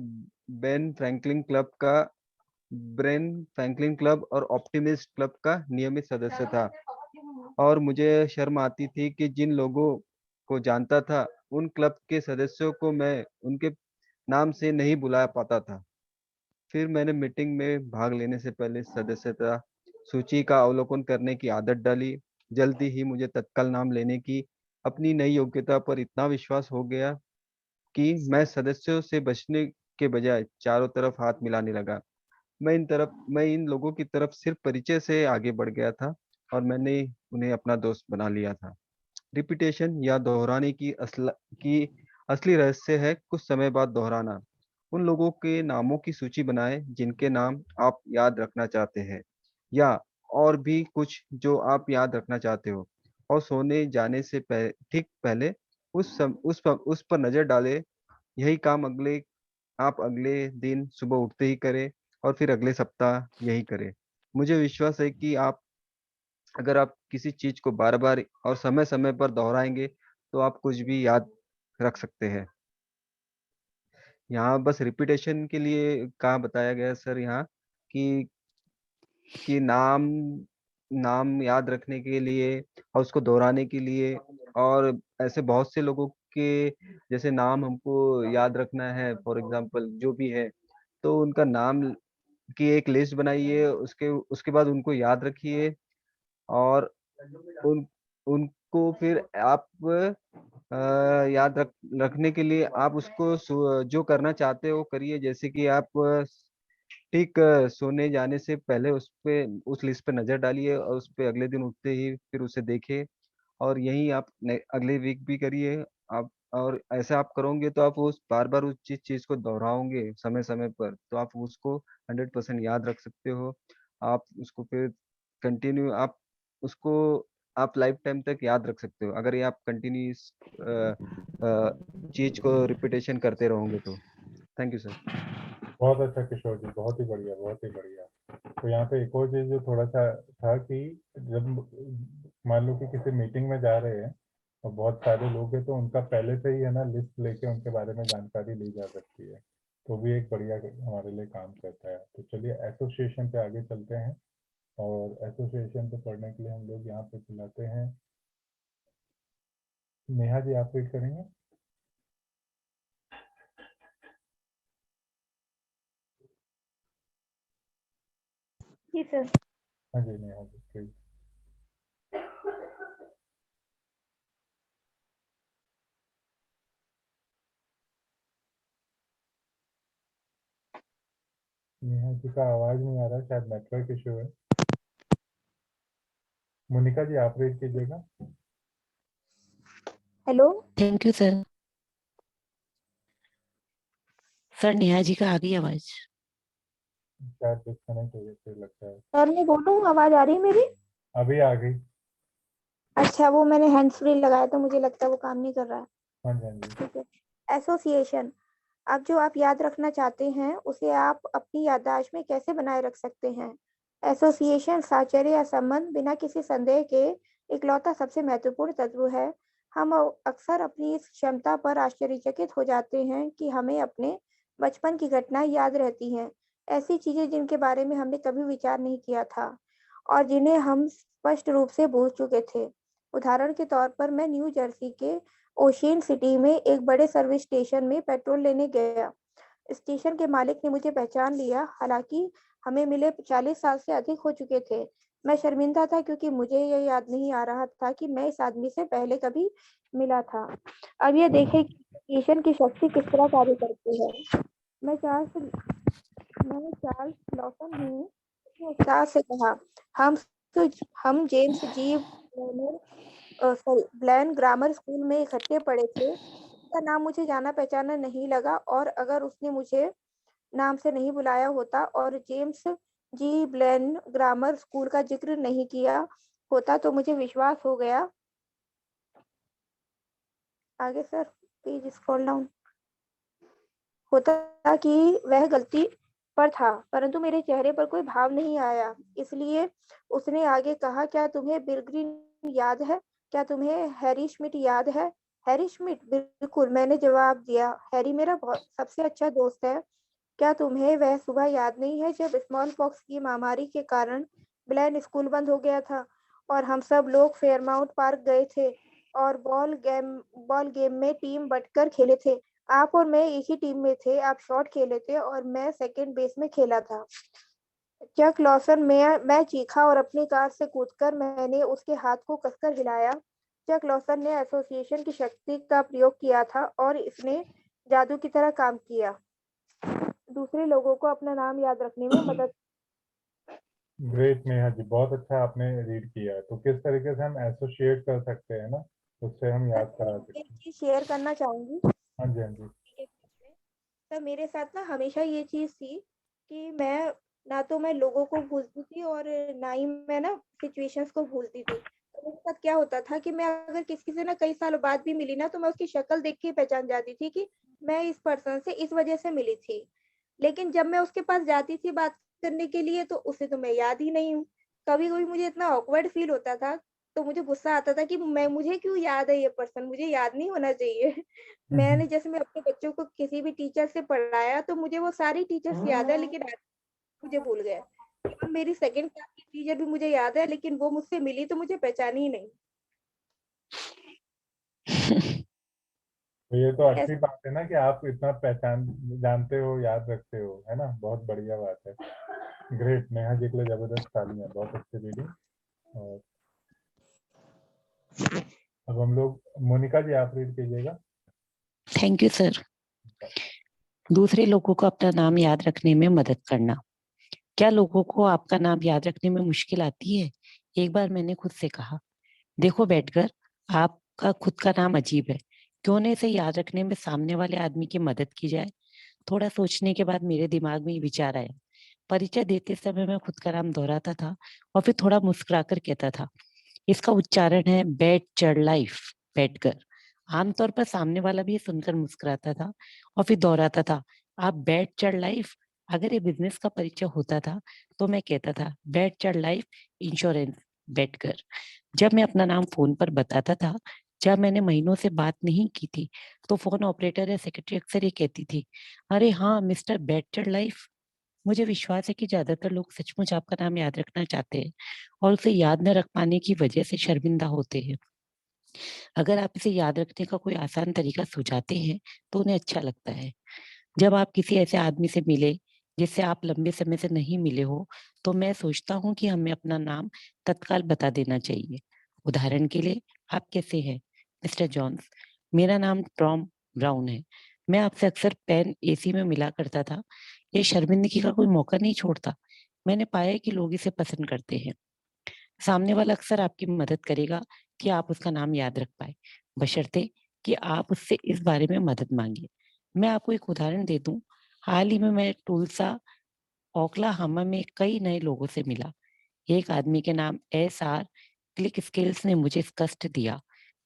बेन फ्रैंकलिन क्लब का ब्रेन फ्रैंकलिन क्लब और ऑप्टिमिस्ट क्लब का नियमित सदस्य था और मुझे शर्म आती थी कि जिन लोगों को जानता था उन क्लब के सदस्यों को मैं उनके नाम से नहीं बुला पाता था। फिर मैंने मीटिंग में भाग लेने से पहले सदस्यता सूची का अवलोकन करने की आदत डाली। जल्दी ही मुझे तत्काल नाम लेने की अपनी नई योग्यता पर इतना विश्वास हो गया कि मैं सदस्यों से बचने के बजाय चारों तरफ हाथ मिलाने लगा। मैं इन लोगों की तरफ सिर्फ परिचय से आगे बढ़ गया था और मैंने उन्हें अपना दोस्त बना लिया था। रिपीटेशन या दोहराने की असली रहस्य है कुछ समय बाद दोहराना। उन लोगों के नामों की सूची बनाएं जिनके नाम आप याद रखना चाहते हैं या और भी कुछ जो आप याद रखना चाहते हो, और सोने जाने से ठीक पहले उस पर नजर डालें। यही काम आप अगले दिन सुबह उठते ही करें और फिर अगले सप्ताह यही करें। मुझे विश्वास है कि अगर आप किसी चीज को बार बार और समय समय पर दोहराएंगे तो आप कुछ भी याद रख सकते हैं। यहाँ बस रिपीटेशन के लिए कहाँ बताया गया सर, यहाँ कि नाम याद रखने के लिए और उसको दोहराने के लिए, और ऐसे बहुत से लोगों के जैसे नाम हमको याद रखना है, फॉर एग्जांपल जो भी है, तो उनका नाम की एक लिस्ट बनाइए, उसके उसके बाद उनको याद रखिए और उनको फिर आप याद रखने के लिए आप उसको जो करना चाहते हो करिए। जैसे कि आप ठीक सोने जाने से पहले उस लिस्ट पे नजर डालिए और उस पे अगले दिन उठते ही फिर उसे देखिए, और यही आप अगले वीक भी करिए आप। और ऐसा आप करोगे तो आप उस बार बार उस चीज को दोहराओगे समय समय पर, तो आप उसको 100% याद रख सकते हो। आप उसको फिर कंटिन्यू उसको आप लाइफ टाइम तक याद रख सकते हो अगर ये आप कंटिन्यूस चीज को रिपीटेशन करते रहोगे तो। Thank you sir. बहुत अच्छा किशोर जी, बहुत ही बढ़िया, बहुत ही बढ़िया। तो यहाँ पे एक और चीज जो थोड़ा सा था कि जब मान लो कि किसी मीटिंग में जा रहे हैं और बहुत सारे लोग हैं, तो उनका पहले से ही है ना लिस्ट लेके उनके बारे में जानकारी ली जा सकती है, तो भी एक बढ़िया हमारे लिए काम करता है। तो चलिए एसोसिएशन पे आगे चलते हैं, और एसोसिएशन पे पढ़ने के लिए हम लोग यहाँ पे बुलाते हैं नेहा जी, आप रीड करेंगे। जी सर। हाँ जी नेहा जी प्लीज। नेहा जी का आवाज नहीं आ रहा, शायद नेटवर्क इशू है। मोनिका जी आप रीड कीजिएगा। Hello. Thank you sir. Sir Neha ji का आ गई आवाज। शायद डिस्कनेक्ट हो गई फिर लगता है। सर मैं बोलूँ, आवाज आ रही है मेरी? अभी आ गई। अच्छा, वो मैंने हैंड्स फ्री लगाया तो मुझे लगता है वो काम नहीं कर रहा है। हाँ जी हाँ जी। ठीक है। एसोसिएशन, अब जो आप याद रखना चाहते हैं उसे आप अपनी याददाश्त में कैसे बनाए रख सकते हैं? एसोसिएशन साहचर्य या संबंध बिना किसी संदेह के इकलौता सबसे महत्वपूर्ण तत्व है। हम अक्सर अपनी इस क्षमता पर आश्चर्यचकित हो जाते हैं कि हमें अपने बचपन की घटनाएं याद रहती हैं, ऐसी चीजें जिनके बारे में हमने कभी विचार नहीं किया था और जिन्हें हम स्पष्ट रूप से भूल चुके थे। उदाहरण के तौर पर मैं न्यू जर्सी के ओशियन सिटी में एक बड़े सर्विस स्टेशन में पेट्रोल लेने गया। स्टेशन के मालिक ने मुझे पहचान लिया, हालांकि हमें मिले 40 साल से अधिक हो चुके थे। मैं शर्मिंदा था क्योंकि मुझे यह याद नहीं आ रहा था कि मैं इस आदमी से पहले कभी मिला था। अब यह देखें कि स्टेशन की शक्ति किस तरह कार्य करती है। मैं चार्ल्स लॉसन हूँ, उसने उत्साह से कहा। हम हम जेम्स जी ब्लैन ग्रामर स्कूल में इकट्ठे पढ़े थे। उसका नाम मुझे जाना पहचाना नहीं लगा और अगर उसने मुझे नाम से नहीं बुलाया होता और जेम्स जी ब्लैन ग्रामर स्कूल का जिक्र नहीं किया होता तो मुझे विश्वास हो गया। आगे सर, प्लीज स्क्रॉल डाउन। होता कि वह गलती पर था, परंतु मेरे चेहरे पर कोई भाव नहीं आया। इसलिए उसने आगे कहा, क्या तुम्हें बिल ग्रीन याद है? क्या तुम्हें हैरी श्मिट याद है? हैरी श्मिट, बिल्कुल, मैंने जवाब दिया। हैरी मेरा बहुत सबसे अच्छा दोस्त है। क्या तुम्हें वह सुबह याद नहीं है जब स्मॉल पॉक्स की महामारी के कारण ब्लैन स्कूल बंद हो गया था और हम सब लोग फेयरमाउंट पार्क गए थे और बॉल गेम में टीम बंटकर खेले थे। आप और मैं एक ही टीम में थे। आप शॉट खेले थे और मैं सेकंड बेस में खेला था। चक लॉसन, मैं चीखा और अपनी कार से कूदकर मैंने उसके हाथ को कसकर हिलाया। चक लॉसन ने एसोसिएशन की शक्ति का प्रयोग किया था और इसने जादू की तरह काम किया। दूसरे लोगों को अपना नाम याद रखने में मदद। ग्रेट नेहा जी, बहुत अच्छा आपने रीड किया है। तो किस तरीके से हम एसोसिएट कर सकते हैं ना, उससे हम याद करा सकते एक हैं। चीज शेयर करना चाहूंगी। हाँ जी हाँ जी। तो मेरे साथ ना हमेशा ये चीज थी कि मैं ना तो मैं लोगों को भूलती थी और ना ही मैं ना सिचुएशंस को भूलती थी। तो मेरे साथ क्या होता था कि मैं अगर किसी से ना कई सालों बाद भी मिली ना तो मैं उसकी शक्ल देख के पहचान जाती थी कि मैं इस पर्सन से इस वजह से मिली थी। लेकिन जब मैं उसके पास जाती थी बात करने के लिए तो उसे तो मैं याद ही नहीं हूँ। कभी कभी मुझे इतना ऑकवर्ड फील होता था, तो मुझे गुस्सा आता था कि मुझे क्यों याद है ये पर्सन, मुझे याद नहीं होना चाहिए। मैं अपने बच्चों को किसी भी टीचर से पढ़ाया तो मुझे वो सारी टीचर्स याद है, लेकिन आज मुझे भूल गए। इवन मेरी सेकंड क्लास की टीचर भी मुझे याद है, लेकिन वो मुझसे मिली तो मुझे पहचानी ही नहीं। तो ये तो अच्छी बात है ना कि आप इतना पहचान जानते हो, याद रखते हो, है ना। बहुत बढ़िया बात है। ग्रेट, नेहा जी के लिए जबरदस्त तालियां, बहुत अच्छी रीडिंग। और अब हम लोग, मोनिका जी आप रीड कीजिएगा। Thank you sir. दूसरे लोगों को अपना नाम याद रखने में मदद करना। क्या लोगों को आपका नाम याद रखने में मुश्किल आती है? एक बार मैंने खुद से कहा, देखो बैठकर, आपका खुद का नाम अजीब है, क्यों न इसे याद रखने में सामने वाले आदमी की मदद की जाए। थोड़ा सोचने के बाद मेरे दिमाग में ये विचार आया। परिचय देते समय मैं खुद का नाम दोहराता था और फिर थोड़ा मुस्कुराकर कहता था, इसका उच्चारण है बैठ चढ़ लाइफ, बैठकर। आमतौर पर सामने वाला भी सुनकर मुस्कुराता था और फिर दोहराता था, आप बैठ चढ़ लाइफ। अगर ये बिजनेस का परिचय होता था तो मैं कहता था, बैठ चढ़ लाइफ इंश्योरेंस, बैठकर। जब मैं अपना नाम फोन पर बताता था, जब मैंने महीनों से बात नहीं की थी, तो फोन ऑपरेटर या सेक्रेटरी अक्सर ये कहती थी, अरे हाँ मिस्टर बैठचढ़ लाइफ। मुझे विश्वास है कि ज्यादातर लोग सचमुच आपका नाम याद रखना चाहते हैं और उसे याद न रख पाने की वजह से शर्मिंदा होते हैं। अगर आप इसे याद रखने का कोई आसान तरीका सुझाते हैं तो उन्हें अच्छा लगता है। जब आप किसी ऐसे आदमी से मिले जिससे आप लंबे समय से नहीं मिले हो, तो मैं सोचता हूँ कि हमें अपना नाम तत्काल बता देना चाहिए। उदाहरण के लिए, आप कैसे हैं मिस्टर जॉन्स? मेरा नाम टॉम ब्राउन है। मैं आपसे अक्सर पेन एसी में मिला करता था। ये शर्मिंदगी का कोई मौका नहीं छोड़ता। मैंने पाया है कि लोग इसे पसंद करते हैं। सामने वाला अक्सर आपकी मदद करेगा कि आप उसका नाम याद रख पाए, बशर्ते कि आप उससे इस बारे में मदद मांगिए। मैं आपको एक उदाहरण दे दूं, हाल ही में मैं टुल्सा ओक्लाहोमा में कई नए लोगों से मिला। एक आदमी के नाम SR क्लिक स्किल्स ने मुझे कष्ट दिया।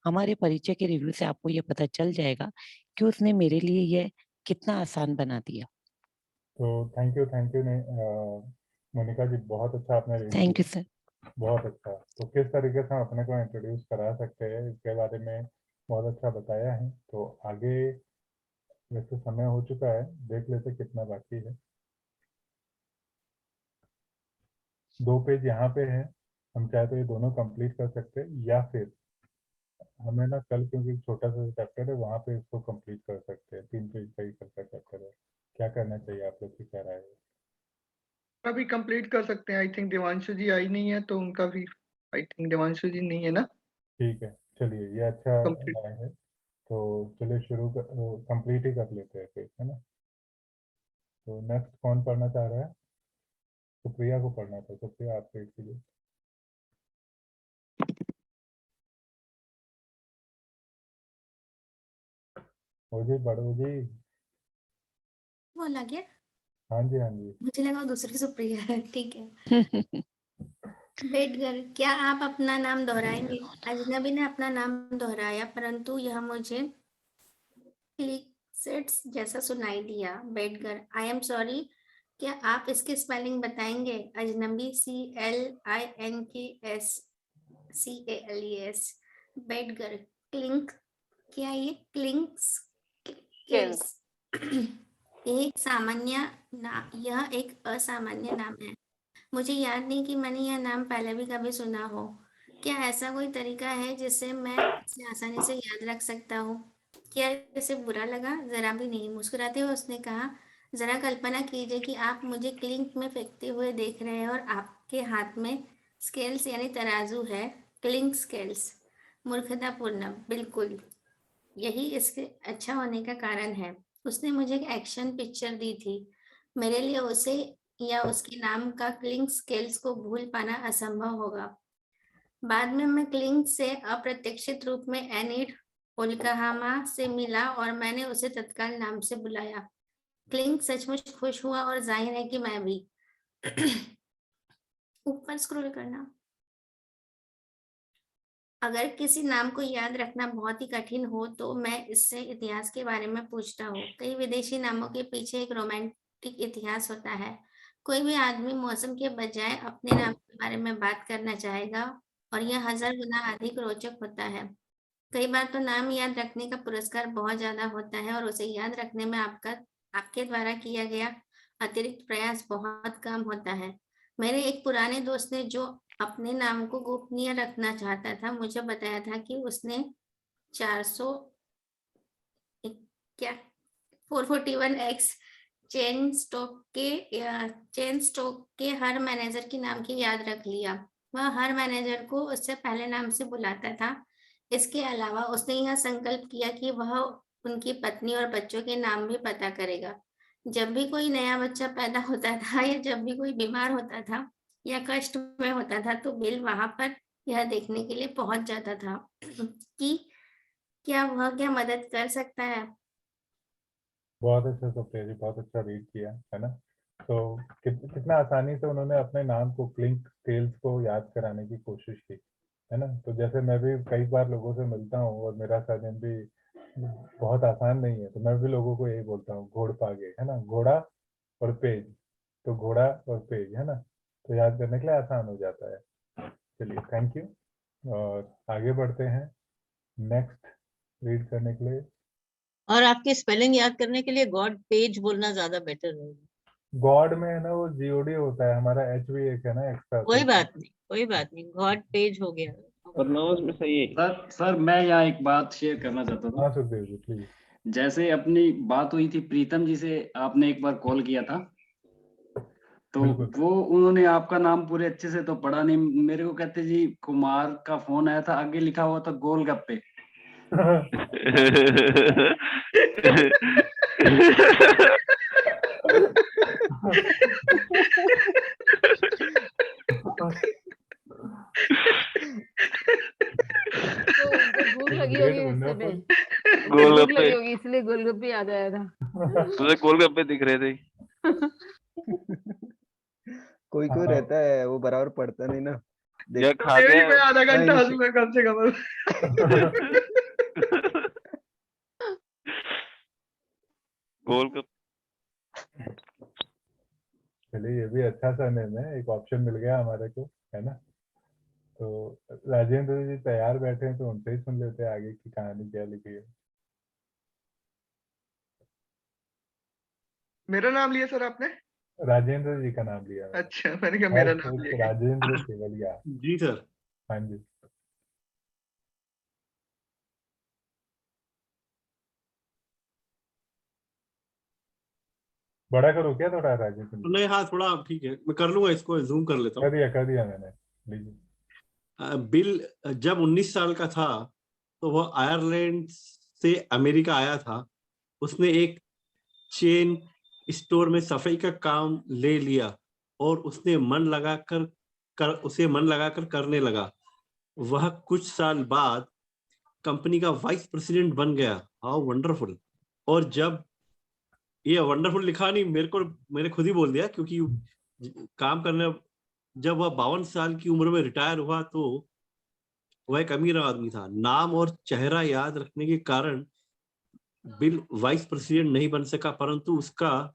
हमारे परिचय के रिव्यू से आपको यह पता चल जाएगा कि उसने मेरे लिए यह कितना आसान बना दिया। तो थैंक यू ने मोनिका जी, बहुत अच्छा आपने रीड थैंक यू किया, सर। बहुत अच्छा। तो किस तरीके से हम अपने को इंट्रोड्यूस करा सकते हैं इसके बारे में बहुत अच्छा बताया है। तो आगे वैसे समय हो चुका है, देख लेते कितना बाकी है। 2 पेज यहाँ पे है, हम चाहे तो ये दोनों कंप्लीट कर सकते हैं, या फिर हमें ना कल, क्योंकि छोटा सा चैप्टर है, वहाँ पे इसको कंप्लीट कर सकते हैं। 3 पेज का ही कल का चैप्टर है। क्या करना चाहिए, आप लोग की क्या राय है? अभी कंप्लीट कर सकते हैं। आई थिंक देवांशु जी आई नहीं है तो उनका भी, आई थिंक देवांशु जी नहीं है ना। ठीक है, चलिए, ये अच्छा कंप्लीट राय है। तो चलिए कंप्लीट ही कर लेते हैं फिर, है ना। तो नेक्स्ट कौन पढ़ना चाह रहा है? सुप्रिया को पढ़ना था। सुप्रिया, आप रीड कीजिए। हो जी, बढ़ो जी। बोला गया, हाँ जी, हाँ जी। मुझे लगा वो दूसरी सुप्रिया है। ठीक है। बेटगर, क्या आप अपना नाम दोहराएंगे? अजनबी ने अपना नाम दोहराया, परंतु यह मुझे क्लिकसेट्स जैसा सुनाई दिया। बेटगर, आई एम सॉरी, क्या आप इसकी स्पेलिंग बताएंगे? अजनबी, CLINKS बेटगर, क्लिंक, क्या ये क्लिंक्स Kills. यह एक असामान्य नाम है। मुझे याद नहीं कि मैंने यह नाम पहले भी कभी सुना हो। क्या ऐसा कोई तरीका है जिससे मैं इसे आसानी से याद रख सकता हूँ? क्या इसे बुरा लगा? जरा भी नहीं। मुस्कुराते हुए उसने कहा, जरा कल्पना कीजिए कि आप मुझे क्लिंक में फेंकते हुए देख रहे हैं और आपके हाथ में स्केल्स यानी तराजू है। Clink scales. मूर्खतापूर्ण, बिल्कुल। यही इसके अच्छा होने का कारण है। उसने मुझे एक एक्शन पिक्चर दी थी। मेरे लिए उसे या उसके नाम का क्लिंक स्केल्स को भूल पाना असंभव होगा। बाद में मैं क्लिंक से अप्रत्याशित रूप में एनिड ओल्काहामा से मिला और मैंने उसे तत्काल नाम से बुलाया। क्लिंक सचमुच खुश हुआ और जाहिर है कि मैं भी। ऊपर स्क्रॉल करना। अगर किसी नाम को याद रखना बहुत ही कठिन हो तो मैं इससे इतिहास के बारे में पूछता हूँ। कई विदेशी नामों के पीछे एक रोमांटिक इतिहास होता है। कोई भी आदमी मौसम के बजाय अपने नाम के बारे में बात करना चाहेगा और यह 1000 गुना अधिक रोचक होता है। कई बार तो नाम याद रखने का पुरस्कार बहुत ज्यादा होता है और उसे याद रखने में आपके द्वारा किया गया अतिरिक्त प्रयास बहुत कम होता है। मेरे एक पुराने दोस्त ने, जो अपने नाम को गोपनीय रखना चाहता था, मुझे बताया था कि उसने 441x चेन स्टॉक के हर मैनेजर के नाम की याद रख लिया। वह हर मैनेजर को उससे पहले नाम से बुलाता था। इसके अलावा उसने यह संकल्प किया कि वह उनकी पत्नी और बच्चों के नाम भी पता करेगा। जब भी कोई नया बच्चा पैदा होता था या जब भी कोई बीमार होता था या कष्ट में होता था तो बिल वहां पर यह देखने के लिए पहुंच जाता था कि क्या मदद कर सकता है। बहुत अच्छा सुप्रिया जी, बहुत अच्छा रीड किया, है ना। तो कितना आसानी से उन्होंने अपने नाम को, क्लिंक स्केल्स को याद कराने की कोशिश की, है ना। तो जैसे मैं भी कई बार लोगों से मिलता हूँ और मेरा सरनेम भी बहुत आसान नहीं है, तो मैं भी लोगों को यही बोलता हूँ, घोड़पागे, है ना, घोड़ा और पेज। तो घोड़ा और पेज, है ना, तो याद करने के लिए आसान हो जाता है। चलिए, थैंक यू। और आगे बढ़ते हैं नेक्स्ट रीड करने के लिए। और आपकी स्पेलिंग याद करने के लिए गॉड पेज बोलना ज्यादा बेटर रहेगा। गॉड में है ना वो जीओडी होता है, हमारा एच भी एक है ना एक्स्ट्रा। कोई बात नहीं, गॉड पेज हो गया। और नाउंस में सही है। सर मैं यहाँ एक बात शेयर करना चाहता था। हाँ सुखदेव जी, प्लीज। जैसे अपनी बात हुई थी प्रीतम जी से, आपने एक बार कॉल किया था, तो वो उन्होंने आपका नाम पूरे अच्छे से तो पढ़ा नहीं, मेरे को कहते जी कुमार का फोन आया था, आगे लिखा हुआ था गोलगप्पे। तो उनको भूख लगी होगी इस समय। भूख गोलगप्पे लगी होगी इसलिए गोलगप्पे याद आया था। मुझे गोलगप्पे दिख रहे थे। कोई कोई हाँ। रहता है वो बराबर पढ़ता नहीं ना। या देख खाते मैं हैं आधा घंटा हाँ, हंसूंगा कम से कम। गोलगप्पे। चलिए ये भी अच्छा सा नेम है, एक ऑप्शन मिल गया हमारे को, है ना। तो राजेंद्र जी तैयार बैठे हैं तो उनसे ही सुन लेते हैं आगे की कहानी क्या लिखी है। मेरा नाम लिया सर आपने? राजेंद्र जी का नाम लिया मैंने। अच्छा, मैंने कहा मेरा नाम सिर्फ लिया क्या? राजेंद्र केवलिया। जी सर। हाँ जी। बड़ा करो क्या थोड़ा राजेंद्र जी? नहीं हाँ थोड़ा ठीक है, मैं कर लूंगा, इसको जूम कर लेता हूँ। कर दिया मैंने, लीजिए। बिल जब 19 साल का था तो वह आयरलैंड से अमेरिका आया था। उसने एक चेन स्टोर में सफाई का काम ले लिया और उसे मन लगाकर करने लगा। वह कुछ साल बाद कंपनी का वाइस प्रेसिडेंट बन गया। How wonderful. और जब ये वंडरफुल लिखा नहीं, मैंने खुद ही बोल दिया, क्योंकि काम करने जब वह 52 साल की उम्र में रिटायर हुआ तो वह एक अमीर आदमी था। नाम और चेहरा याद रखने के कारण बिल वाइस प्रेसिडेंट नहीं बन सका, परंतु उसका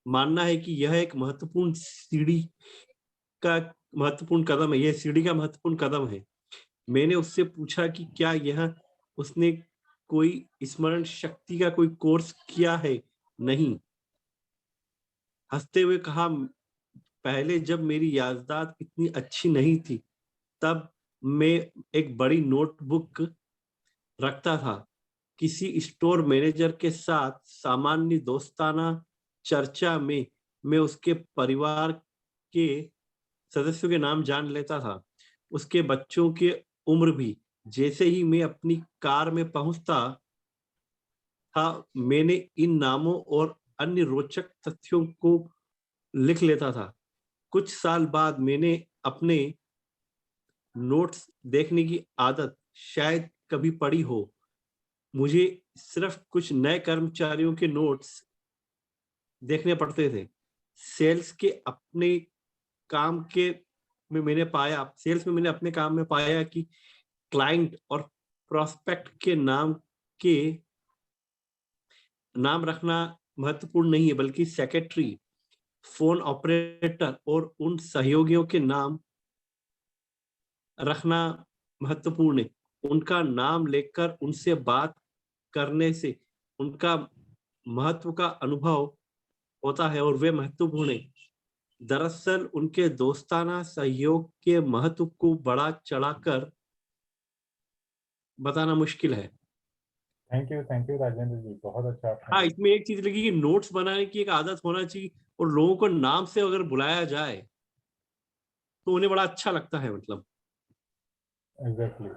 मानना है कि यह एक महत्वपूर्ण कदम है। यह सीढ़ी का महत्वपूर्ण कदम है। मैंने उससे पूछा कि क्या यह उसने कोई स्मरण शक्ति का कोई कोर्स किया है। नहीं, हंसते हुए कहा, पहले जब मेरी याददाश्त इतनी अच्छी नहीं थी तब मैं एक बड़ी नोटबुक रखता था। किसी स्टोर मैनेजर के साथ सामान्य दोस्ताना चर्चा में मैं उसके परिवार के सदस्यों के नाम जान लेता था, उसके बच्चों की उम्र भी। जैसे ही मैं अपनी कार में पहुंचता था मैंने इन नामों और अन्य रोचक तथ्यों को लिख लेता था। कुछ साल बाद मैंने अपने नोट्स देखने की आदत शायद कभी पड़ी हो। मुझे सिर्फ कुछ नए कर्मचारियों के नोट्स देखने पड़ते थे। सेल्स में मैंने अपने काम में पाया कि क्लाइंट और प्रोस्पेक्ट के नाम रखना महत्वपूर्ण नहीं है, बल्कि सेक्रेटरी, फोन ऑपरेटर और उन सहयोगियों के नाम रखना महत्वपूर्ण है। उनका नाम लेकर उनसे बात करने से उनका महत्व का अनुभव होता है और वे महत्वपूर्ण है। दरअसल उनके दोस्ताना सहयोग के महत्व को बढ़ा चढ़ाकर बताना मुश्किल है। थैंक यू राजेंद्र जी, बहुत अच्छा आपने हाँ, लिखा। इसमें एक चीज लगी कि नोट्स बनाने की एक आदत होना चाहिए और लोगों को नाम से अगर बुलाया जाए तो उन्हें बड़ा अच्छा लगता है। मतलब एग्जैक्टली,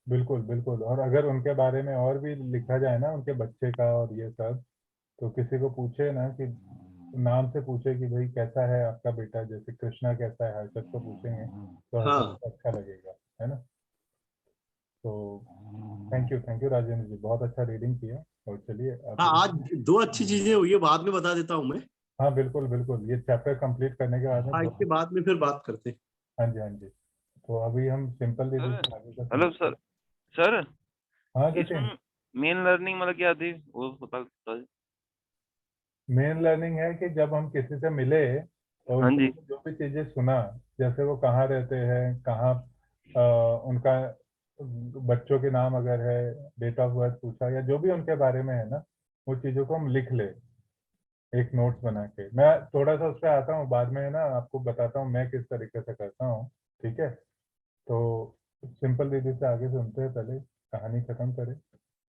बिल्कुल। और अगर उनके बारे में और भी लिखा जाए ना, उनके बच्चे का और ये सब, तो किसी को पूछे ना कि नाम से पूछे कि भाई कैसा है आपका बेटा, जैसे कृष्णा कैसा है, हर्षद को पूछेंगे तो हर्षद हाँ को अच्छा लगेगा, है ना। तो थैंक यू राजेंद्र जी, बहुत अच्छा रीडिंग किया। और चलिए हाँ, अब, आज दो अच्छी चीजें हुई है, बाद में बता देता हूँ मैं। हाँ बिल्कुल, ये चैप्टर कंप्लीट करने के बाद में हाँ, इसके बाद में फिर बात करते हैं। हाँ जी। तो अभी हम सिंपल दीदी से आगे का हेलो सुनते हैं। सर हाँ जतिन, इसमें मेन लर्निंग मतलब क्या थी वो बता दीजिए। मेन लर्निंग है कि जब हम किसी से मिले तो हाँ उनसे जी। जो भी चीजें सुना, जैसे वो कहाँ रहते हैं, कहाँ उनका बच्चों के नाम अगर है, डेट ऑफ बर्थ पूछा, या जो भी उनके बारे में है ना, वो चीजों को हम लिख ले एक नोट्स बना के। मैं थोड़ा सा उस पर आता हूँ बाद में, है ना, आपको बताता हूँ मैं किस तरीके से करता हूँ, ठीक है। तो सिंपल दीदी से आगे सुनते हैं, पहले कहानी खत्म करें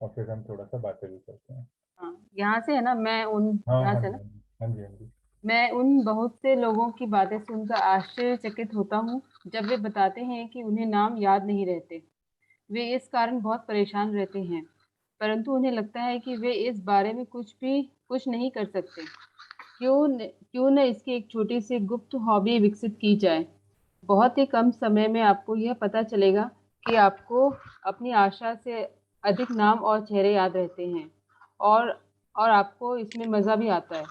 और फिर हम थोड़ा सा बातें भी करते हैं। हाँ, यहाँ से है ना यहाँ से ना हाँ जी। मैं उन बहुत से लोगों की बातें सुनकर आश्चर्यचकित होता हूँ जब वे बताते हैं कि उन्हें नाम याद नहीं रहते। वे इस कारण बहुत परेशान रहते हैं, परंतु उन्हें लगता है कि वे इस बारे में कुछ नहीं कर सकते। क्यों न इसकी एक छोटी सी गुप्त हॉबी विकसित की जाए। बहुत ही कम समय में आपको यह पता चलेगा कि आपको अपनी आशा से अधिक नाम और चेहरे याद रहते हैं और आपको इसमें मज़ा भी आता है।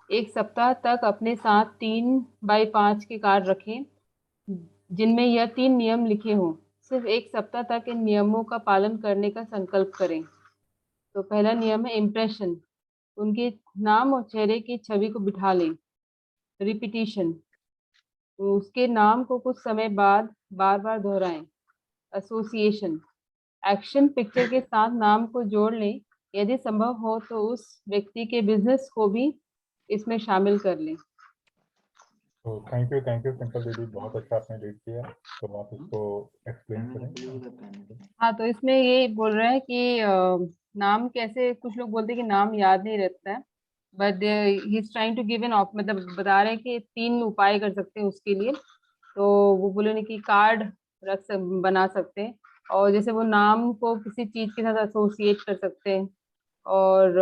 एक सप्ताह तक अपने साथ 3x5 के कार्ड रखें जिनमें यह 3 नियम लिखे हों। सिर्फ एक सप्ताह तक इन नियमों का पालन करने का संकल्प करें। तो पहला नियम है इम्प्रेशन, उनके नाम और चेहरे की छवि को बिठा लें। रिपीटिशन, उसके नाम को कुछ समय बाद बार बार दोहराएं। एसोसिएशन, एक्शन पिक्चर के साथ नाम को जोड़ लें, यदि संभव हो तो उस व्यक्ति के बिजनेस को भी इसमें शामिल कर लें। तो थैंक यू सिंपल दीदी, बहुत अच्छा आपने रीड किया, तो आप इसको एक्सप्लेन करें। हाँ, तो इसमें ये बोल रहा है कि नाम कैसे, कुछ लोग बोलते हैं कि नाम याद नहीं रहता है, but he is trying to give an मतलब बता रहे हैं कि 3 उपाय कर सकते हैं उसके लिए। तो वो बोले नहीं कि कार्ड बना सकते हैं, और जैसे वो नाम को किसी चीज के साथ एसोसिएट कर सकते हैं, और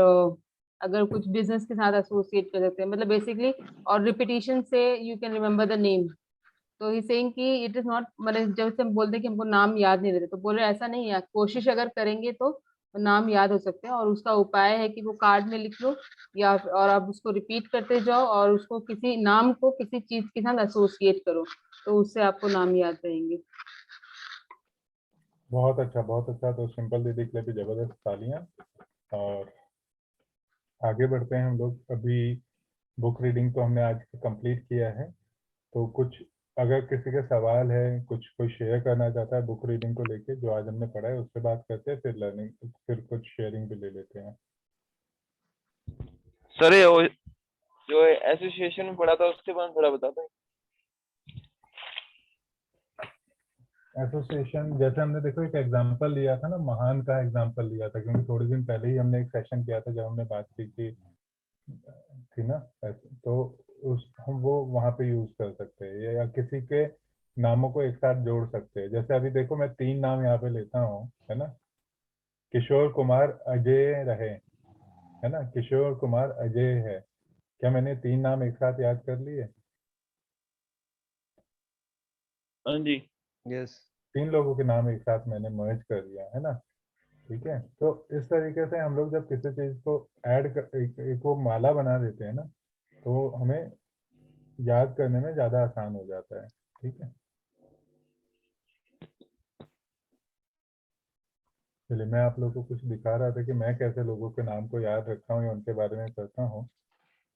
अगर कुछ बिजनेस के साथ एसोसिएट कर सकते हैं, मतलब बेसिकली, और रिपीटिशन से you can remember the name. तो ही सेइंग कि इट इज नॉट, मतलब जब से हम बोलते हैं कि हमको नाम याद नहीं रहते, तो बोल रहे ऐसा नहीं है, कोशिश अगर करेंगे तो नाम याद हो सकते हैं, और उसका उपाय है कि वो कार्ड में लिख लो, या और आप उसको रिपीट करते जाओ, और उसको किसी नाम को किसी चीज के साथ एसोसिएट करो, तो उससे आपको नाम याद रहेंगे। बहुत अच्छा, बहुत अच्छा। तो सिंपल दीदी के लिए भी जबरदस्त तालियां। और आगे बढ़ते हैं हम लोग। अभी बुक रीडिंग तो हमने आज कंप्लीट किया है, तो कुछ अगर किसी के सवाल है, कुछ कोई शेयर करना चाहता है बुक रीडिंग को लेके जो आज हमने पढ़ा है, उससे बात करते हैं, फिर लर्निंग, फिर कुछ शेयरिंग भी ले लेते हैं। सर ये जो एसोसिएशन में पढ़ा था उसके बारे में थोड़ा बता दें। एसोसिएशन, जैसे हमने देखो एक एग्जांपल लिया था ना, महान का एग्जांपल लिया था, क्योंकि थोड़े दिन पहले ही हमने एक सेशन किया था जब हमने बात की थी ना, तो उस हम वो वहाँ पे यूज कर सकते हैं, या किसी के नामों को एक साथ जोड़ सकते हैं। जैसे अभी देखो मैं 3 नाम यहाँ पे लेता हूँ, है ना, किशोर कुमार अजय रहे, है ना, किशोर कुमार अजय है, क्या मैंने 3 नाम एक साथ याद कर लिए? हाँ जी, यस। 3 लोगों के नाम एक साथ मैंने मर्ज कर लिया, है ना। ठीक है, तो इस तरीके से हम लोग जब किसी चीज को ऐड कर एक वो माला बना देते हैं ना, तो हमें याद करने में ज्यादा आसान हो जाता है। ठीक है, चलिए मैं आप लोगों को कुछ दिखा रहा था कि मैं कैसे लोगों के नाम को याद रखता हूँ या उनके बारे में करता हूँ।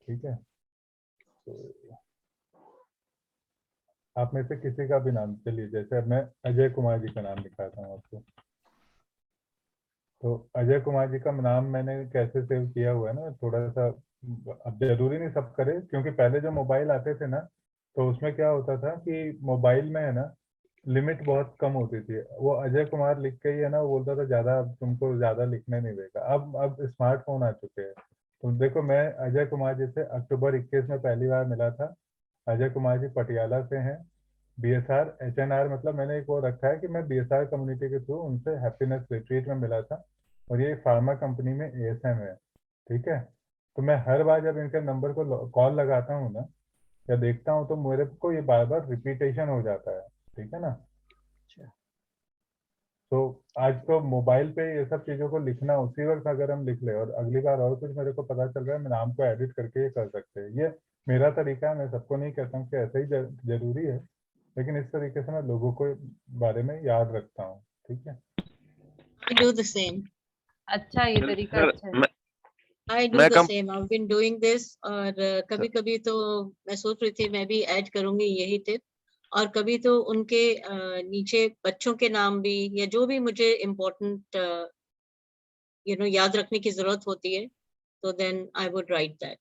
ठीक है, तो आप में से किसी का भी नाम, चलिए जैसे अब मैं अजय कुमार जी का नाम दिखाता हूँ आपको। तो अजय कुमार जी का नाम मैंने कैसे सेव किया हुआ है ना, थोड़ा सा, अब जरूरी नहीं सब करे, क्योंकि पहले जो मोबाइल आते थे ना, तो उसमें क्या होता था कि मोबाइल में है ना लिमिट बहुत कम होती थी। वो अजय कुमार लिख के ही है ना, वो बोलता था ज्यादा, अब तुमको ज्यादा लिखने नहीं देगा। अब स्मार्टफोन आ चुके हैं, तो देखो मैं अजय कुमार जी से अक्टूबर 21 में पहली बार मिला था। अजय कुमार जी पटियाला से हैं, बीएसआर एचएनआर, मतलब मैंने एक वो रखा है कि मैं बीएसआर कम्युनिटी के थ्रू उनसे हैप्पीनेस रिट्रीट में मिला था, और ये फार्मा कंपनी में एएसएम है। ठीक है, तो मैं हर बार जब इनके नंबर को कॉल लगाता हूँ ना या देखता हूँ, तो मेरे को ये बार बार रिपीटेशन हो जाता है। ठीक है ना, तो आज तो मोबाइल पे ये सब चीज़ों को लिखना, उसी वक्त अगर हम लिख ले और अगली बार और कुछ मेरे को पता चल रहा है, मैं नाम को एडिट करके ये कर सकते हैं। ये मेरा तरीका है, मैं सबको नहीं कहता हूँ कि ऐसा ही जरूरी है, लेकिन इस तरीके से मैं लोगों को बारे में याद रखता हूँ। ठीक है, I do the same. अच्छा, ये तरीका अच्छा है। I do the same. I've been doing this, और कभी कभी तो मैं सोच रही थी मैं भी ऐड करूंगी यही टिप, और कभी तो उनके नीचे बच्चों के नाम भी, या जो भी मुझे इम्पोर्टेंट याद रखने की जरूरत होती है, तो then I would write that.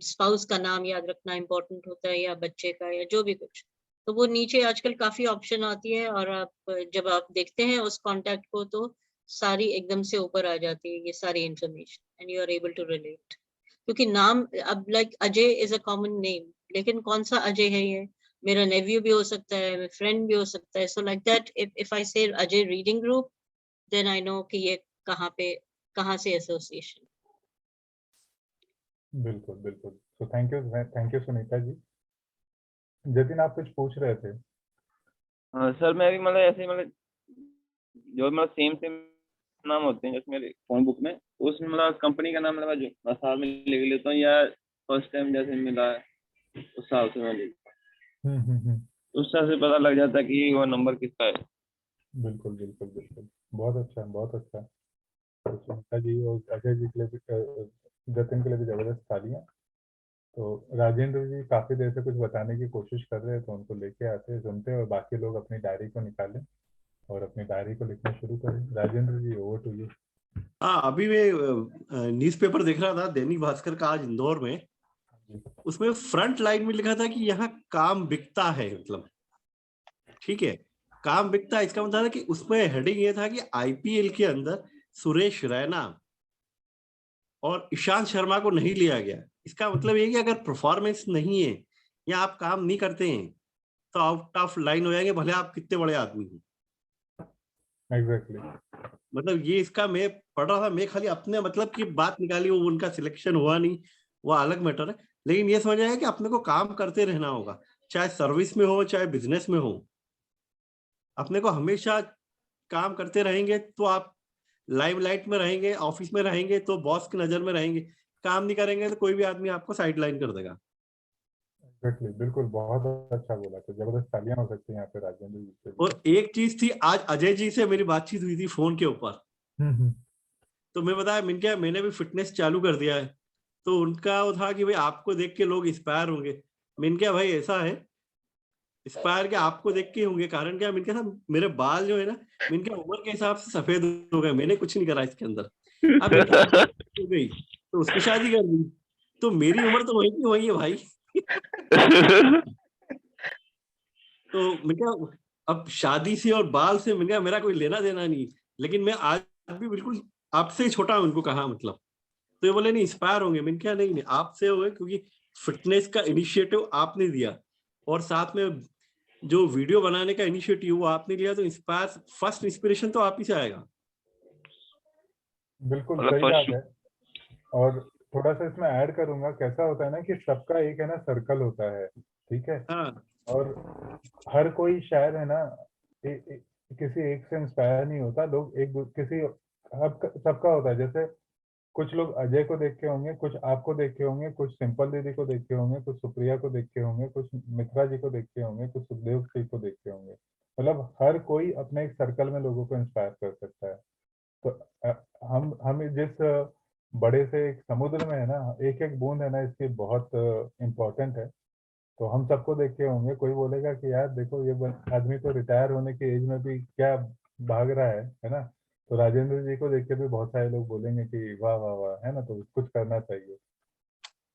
Spouse का नाम याद रखना इम्पोर्टेंट होता है, या बच्चे का, या जो भी कुछ, तो वो नीचे आजकल काफी ऑप्शन आती है, और आप जब आप देखते हैं उस कॉन्टैक्ट को, तो सारी एकदम से ऊपर आ जाती है ये सारी information, and you are able to relate. क्योंकि नाम, अब like Ajay is a common name, लेकिन कौन सा अजय है ये, मेरा नेव्यू भी हो सकता है, मेरा फ्रेंड भी हो सकता है। So like that, if I say Ajay reading group, then I know कि ये कहाँ से एसोसिएशन। बिल्कुल बिल्कुल। तो थैंक यू सुनीता जी। जतिन आप कुछ पूछ रहे थे? हाँ सर, मैं भी मतलब ऐसे मतलब जो मतलब सेम नाम होते हैं जैसे मेरे फोन बुक में, तो उसमें मतलब कंपनी का नाम मतलब जो मैं साथ में लिख लेता हूँ, या फर्स्ट टाइम जैसे मिला है उस हिसाब से मैं लिखता हूँ। उस हिसाब से पता लग जाता है कि वो नंबर किसका है। बिल्कुल बिल्कुल बिल्कुल, बहुत अच्छा बहुत अच्छा। तो सुनीता जी और अजय जी के लिए भी जतिन के लिए भी जबरदस्त तालियां। तो राजेंद्र जी काफी देर से कुछ बताने की कोशिश कर रहे हैं, तो उनको लेके आते हैं, सुनते हैं, और बाकी लोग अपनी डायरी को निकालें और अपनी डायरी को लिखना शुरू करें। राजेंद्र जी, ओवर टू यू। हाँ, अभी मैं न्यूज़पेपर देख रहा था, दैनिक भास्कर का आज इंदौर में। उसमें फ्रंट लाइन में लिखा था कि यहाँ काम बिकता है, मतलब ठीक है, काम बिकता है, इसका मतलब है कि उसमें हेडिंग ये था कि आईपीएल के अंदर सुरेश रैना और ईशांत शर्मा को नहीं लिया गया। इसका मतलब ये कि अगर परफॉर्मेंस नहीं है या आप काम नहीं करते हैं तो आउट ऑफ लाइन हो जाएंगे, भले आप कितने बड़े आदमी हो। एग्जैक्टली। मतलब ये इसका मैं पढ़ रहा था, मैं खाली अपने मतलब की बात निकाली, वो उनका सिलेक्शन हुआ नहीं, वो अलग मैटर है, लेकिन ये समझ आया कि अपने को काम करते रहना होगा, चाहे सर्विस में हो चाहे बिजनेस में हो। अपने को हमेशा काम करते रहेंगे तो आप लाइमलाइट में रहेंगे, ऑफिस में रहेंगे तो बॉस की नजर में रहेंगे। काम नहीं करेंगे तो कोई भी आदमी आपको साइड लाइन कर देगा। एग्जैक्टली, बिल्कुल, बहुत अच्छा बोला। तो जबरदस्त तालियां हो सकती हैं यहाँ पे राजेंद्र जी से भी। और एक चीज थी, आज अजय जी से मेरी बातचीत हुई थी फोन के ऊपर, तो मैं बताया मैंने भी फिटनेस चालू कर दिया है। तो उनका वो था कि भाई आपको देख के लोग इंस्पायर होंगे। मैंने कहा भाई ऐसा है, इंस्पायर क्या आपको देख के होंगे, कारण क्या, मैंने कहा मेरे बाल जो है ना, मैंने कहा उम्र के हिसाब से सफेद हो गए, मैंने कुछ नहीं करा इसके अंदर। अब हो गई तो उसकी शादी कर दी, तो मेरी उम्र तो वही की वही है भाई। तो मैंने कहा अब शादी से और बाल से मैंने कहा मेरा कोई लेना देना नहीं, लेकिन मैं आज भी बिल्कुल आपसे ही छोटा हूं, उनको कहा मतलब। तो ये बोले नहीं इंस्पायर होंगे। मैंने कहा नहीं नहीं, आपसे होंगे, क्योंकि फिटनेस का इनिशिएटिव आपने दिया और साथ में जो वीडियो बनाने का इनिशिएटिव वो आपने लिया, तो इंस्पायर फर्स्ट इंस्पिरेशन तो आप ही से आएगा। बिल्कुल मतलब सही बात है। और थोड़ा सा इसमें ऐड करूंगा, कैसा होता है ना कि सबका एक है ना सर्कल होता है, ठीक है। हाँ, और हर कोई शायद है ना किसी एक से इंस्पायर नहीं होता, लोग एक किसी सबका होता है। जैसे कुछ लोग अजय को देख के होंगे, कुछ आपको देख के होंगे, कुछ सिंपल दीदी को देख के होंगे, कुछ सुप्रिया को देख के होंगे, कुछ मित्रा जी को देख के होंगे, कुछ सुखदेव जी को देख के होंगे। मतलब हर कोई अपने एक सर्कल में लोगों को इंस्पायर कर सकता है। तो हम जिस बड़े से एक समुद्र में है ना, एक एक बूंद है ना, इसकी बहुत इम्पोर्टेंट है। तो हम सबको देख के होंगे, कोई बोलेगा कि यार देखो ये आदमी तो रिटायर होने की एज में भी क्या भाग रहा है ना। तो राजेंद्र जी को देख के भी बहुत सारे लोग बोलेंगे कि वाह वाह वाह, है ना, तो कुछ करना चाहिए।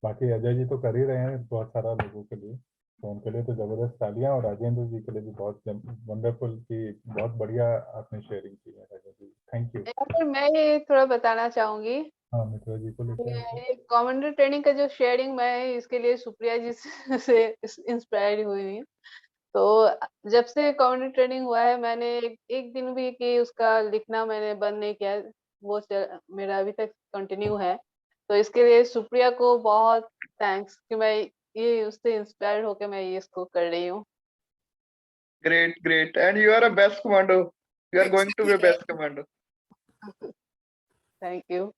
बाकी अजय जी तो कर ही रहे हैं बहुत सारा लोगों के लिए, तो उनके लिए तो जबरदस्त तालियां। और राजेंद्र जी के लिए भी बहुत वंडरफुल की बहुत बढ़िया आपने शेयरिंग की है राजेंद्र जी, थैंक यू। यहाँ पर मैं ये थोड़ा बताना चाहूंगी, हाँ, मित्रा जी को लेकर कमेंट्री ट्रेनिंग का जो शेयरिंग, मैं इसके लिए सुप्रिया जी से इंस्पायर्ड हुई हुई। तो जब से कमेंट्री ट्रेनिंग हुआ है, मैंने एक दिन भी कि उसका लिखना मैंने बंद नहीं किया, वो मेरा अभी तक कंटिन्यू है। तो इसके लिए सुप्रिया को बहुत थैंक्स कि मैं ये उससे इंस्पायर्ड होकर मैं ये इसको कर रही हूँ। Great, great. And you are a best commando. You are going to be a best commando. Thank you.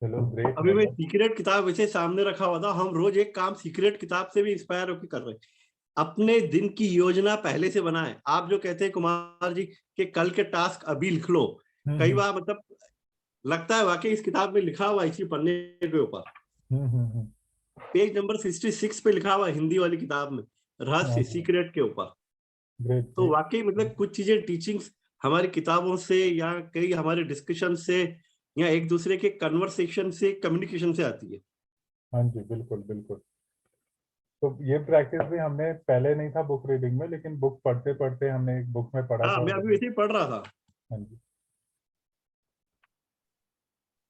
चलो ग्रेट। अभी मैं सीक्रेट किताब ऐसे सामने रखा हुआ था, हम रोज एक काम सीक्रेट किताब से भी इंस्पायर होकर कर रहे हैं। अपने दिन की योजना पहले से बनाएं। आप जो कहते हैं कुमार जी कि कल के टास्क अभी लिख लो, कई बार मतलब लगता है वाकई इस किताब में लिखा हुआ इसी पन्ने के ऊपर। पेज नंबर 66 पे लिखा हुआ हिंदी वाली किताब में, रहस्य सीक्रेट के ऊपर। तो वाकई मतलब कुछ चीजें टीचिंग्स हमारी किताबों से या कई हमारे डिस्कशन से या एक दूसरे के कन्वर्सेशन से, कम्युनिकेशन से आती है। हाँ जी, बिल्कुल बिल्कुल। तो ये प्रैक्टिस भी हमने पहले नहीं था बुक रीडिंग में, लेकिन बुक पढ़ते पढ़ते हमने एक बुक में पढ़ा हाँ, था। मैं अभी वैसे ही पढ़ रहा था। हाँ जी,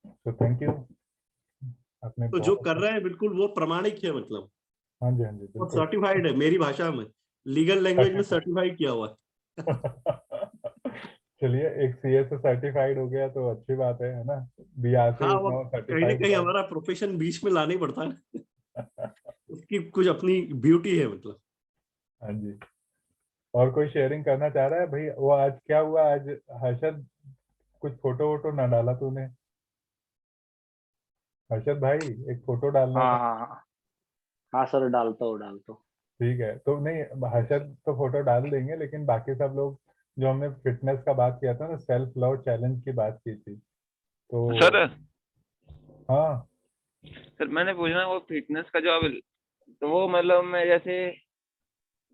तो थैंक यू। आपने तो जो कर रहे हैं बिल्कुल वो प्रमाणिक है, मतलब हाँ जी, हाँ जी, वो बिल्कुल सर्टिफाइड है, मेरी भाषा में लीगल लैंग्वेज में सर्टिफाइड किया हुआ है। चलिए, एक सीए से सर्टिफाइड हो गया तो अच्छी बात है ना। बीआरसी हाँ, इज वो नाउ कहीं ना सर्टिफाइड। कहीं हमारा प्रोफेशन बीच में लाना ही पड़ता है। उसकी कुछ अपनी ब्यूटी है मतलब। हाँ जी, और कोई शेयरिंग करना चाह रहा है भाई? वो आज क्या हुआ, आज हर्षद कुछ फोटो वोटो ना डाला तूने? हर्षद भाई एक फोटो डालना हाँ था। हाँ हाँ हाँ सर, डालता हूँ। ठीक है, तो नहीं, हर्षद तो फोटो डाल देंगे, लेकिन बाकी सब लोग जो हमने फिटनेस का बात किया था ना, सेल्फ लव चैलेंज की बात की थी, तो सर हाँ सर मैंने पूछना वो फिटनेस का जो अब, तो वो मतलब मैं जैसे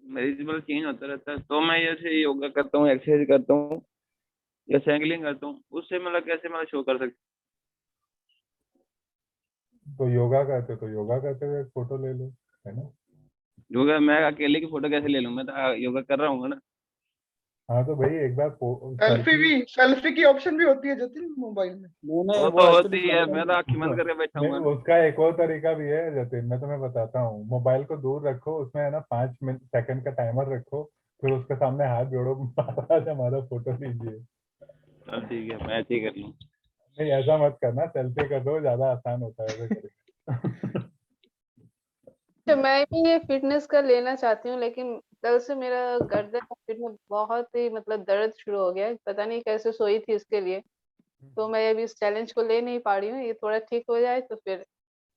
मेरी मतलब चेंज होता रहता है, तो मैं जैसे योगा करता हूँ, एक्सरसाइज करता हूँ या साइकिलिंग करता हूँ, उससे मतलब कैसे मतलब शो कर सकता तो योगा करते हुए एक फोटो ले लो, है ना? हूँ? योगा मैं अकेले की फोटो कैसे ले लूँ? मैं तो योगा कर रहा हूँ ना। हाँ तो भाई एक बार सेल्फी की ऑप्शन भी होती है जतिन मोबाइल में। मैंने वो वो तो एक्चुअली होती है, मैं तो आँखें बंद करके बैठा नहीं, हूँ ना। उसका एक और तरीका भी है जतिन, मैं तुम्हें बताता हूँ। मोबाइल को दूर रखो, उसमें है ना 5 सेकंड का टाइमर रखो, फिर उसके सामने हाथ जोड़ो, महाराज हमारा फोटो लीजिए। चल ठीक है, मैं ऐसे ही कर लूँ। नहीं ऐसा मत करना, सेल्फी कर दो, ज्यादा आसान होता है ऐसे करके। तो मैं भी ये फिटनेस का लेना चाहती हूँ, लेकिन कल से मेरा गर्दन और पीठ में बहुत ही मतलब दर्द शुरू हो गया है। पता नहीं कैसे सोई थी इसके लिए। तो मैं अभी इस चैलेंज को ले नहीं पा रही हूँ। ये थोड़ा ठीक हो जाए तो फिर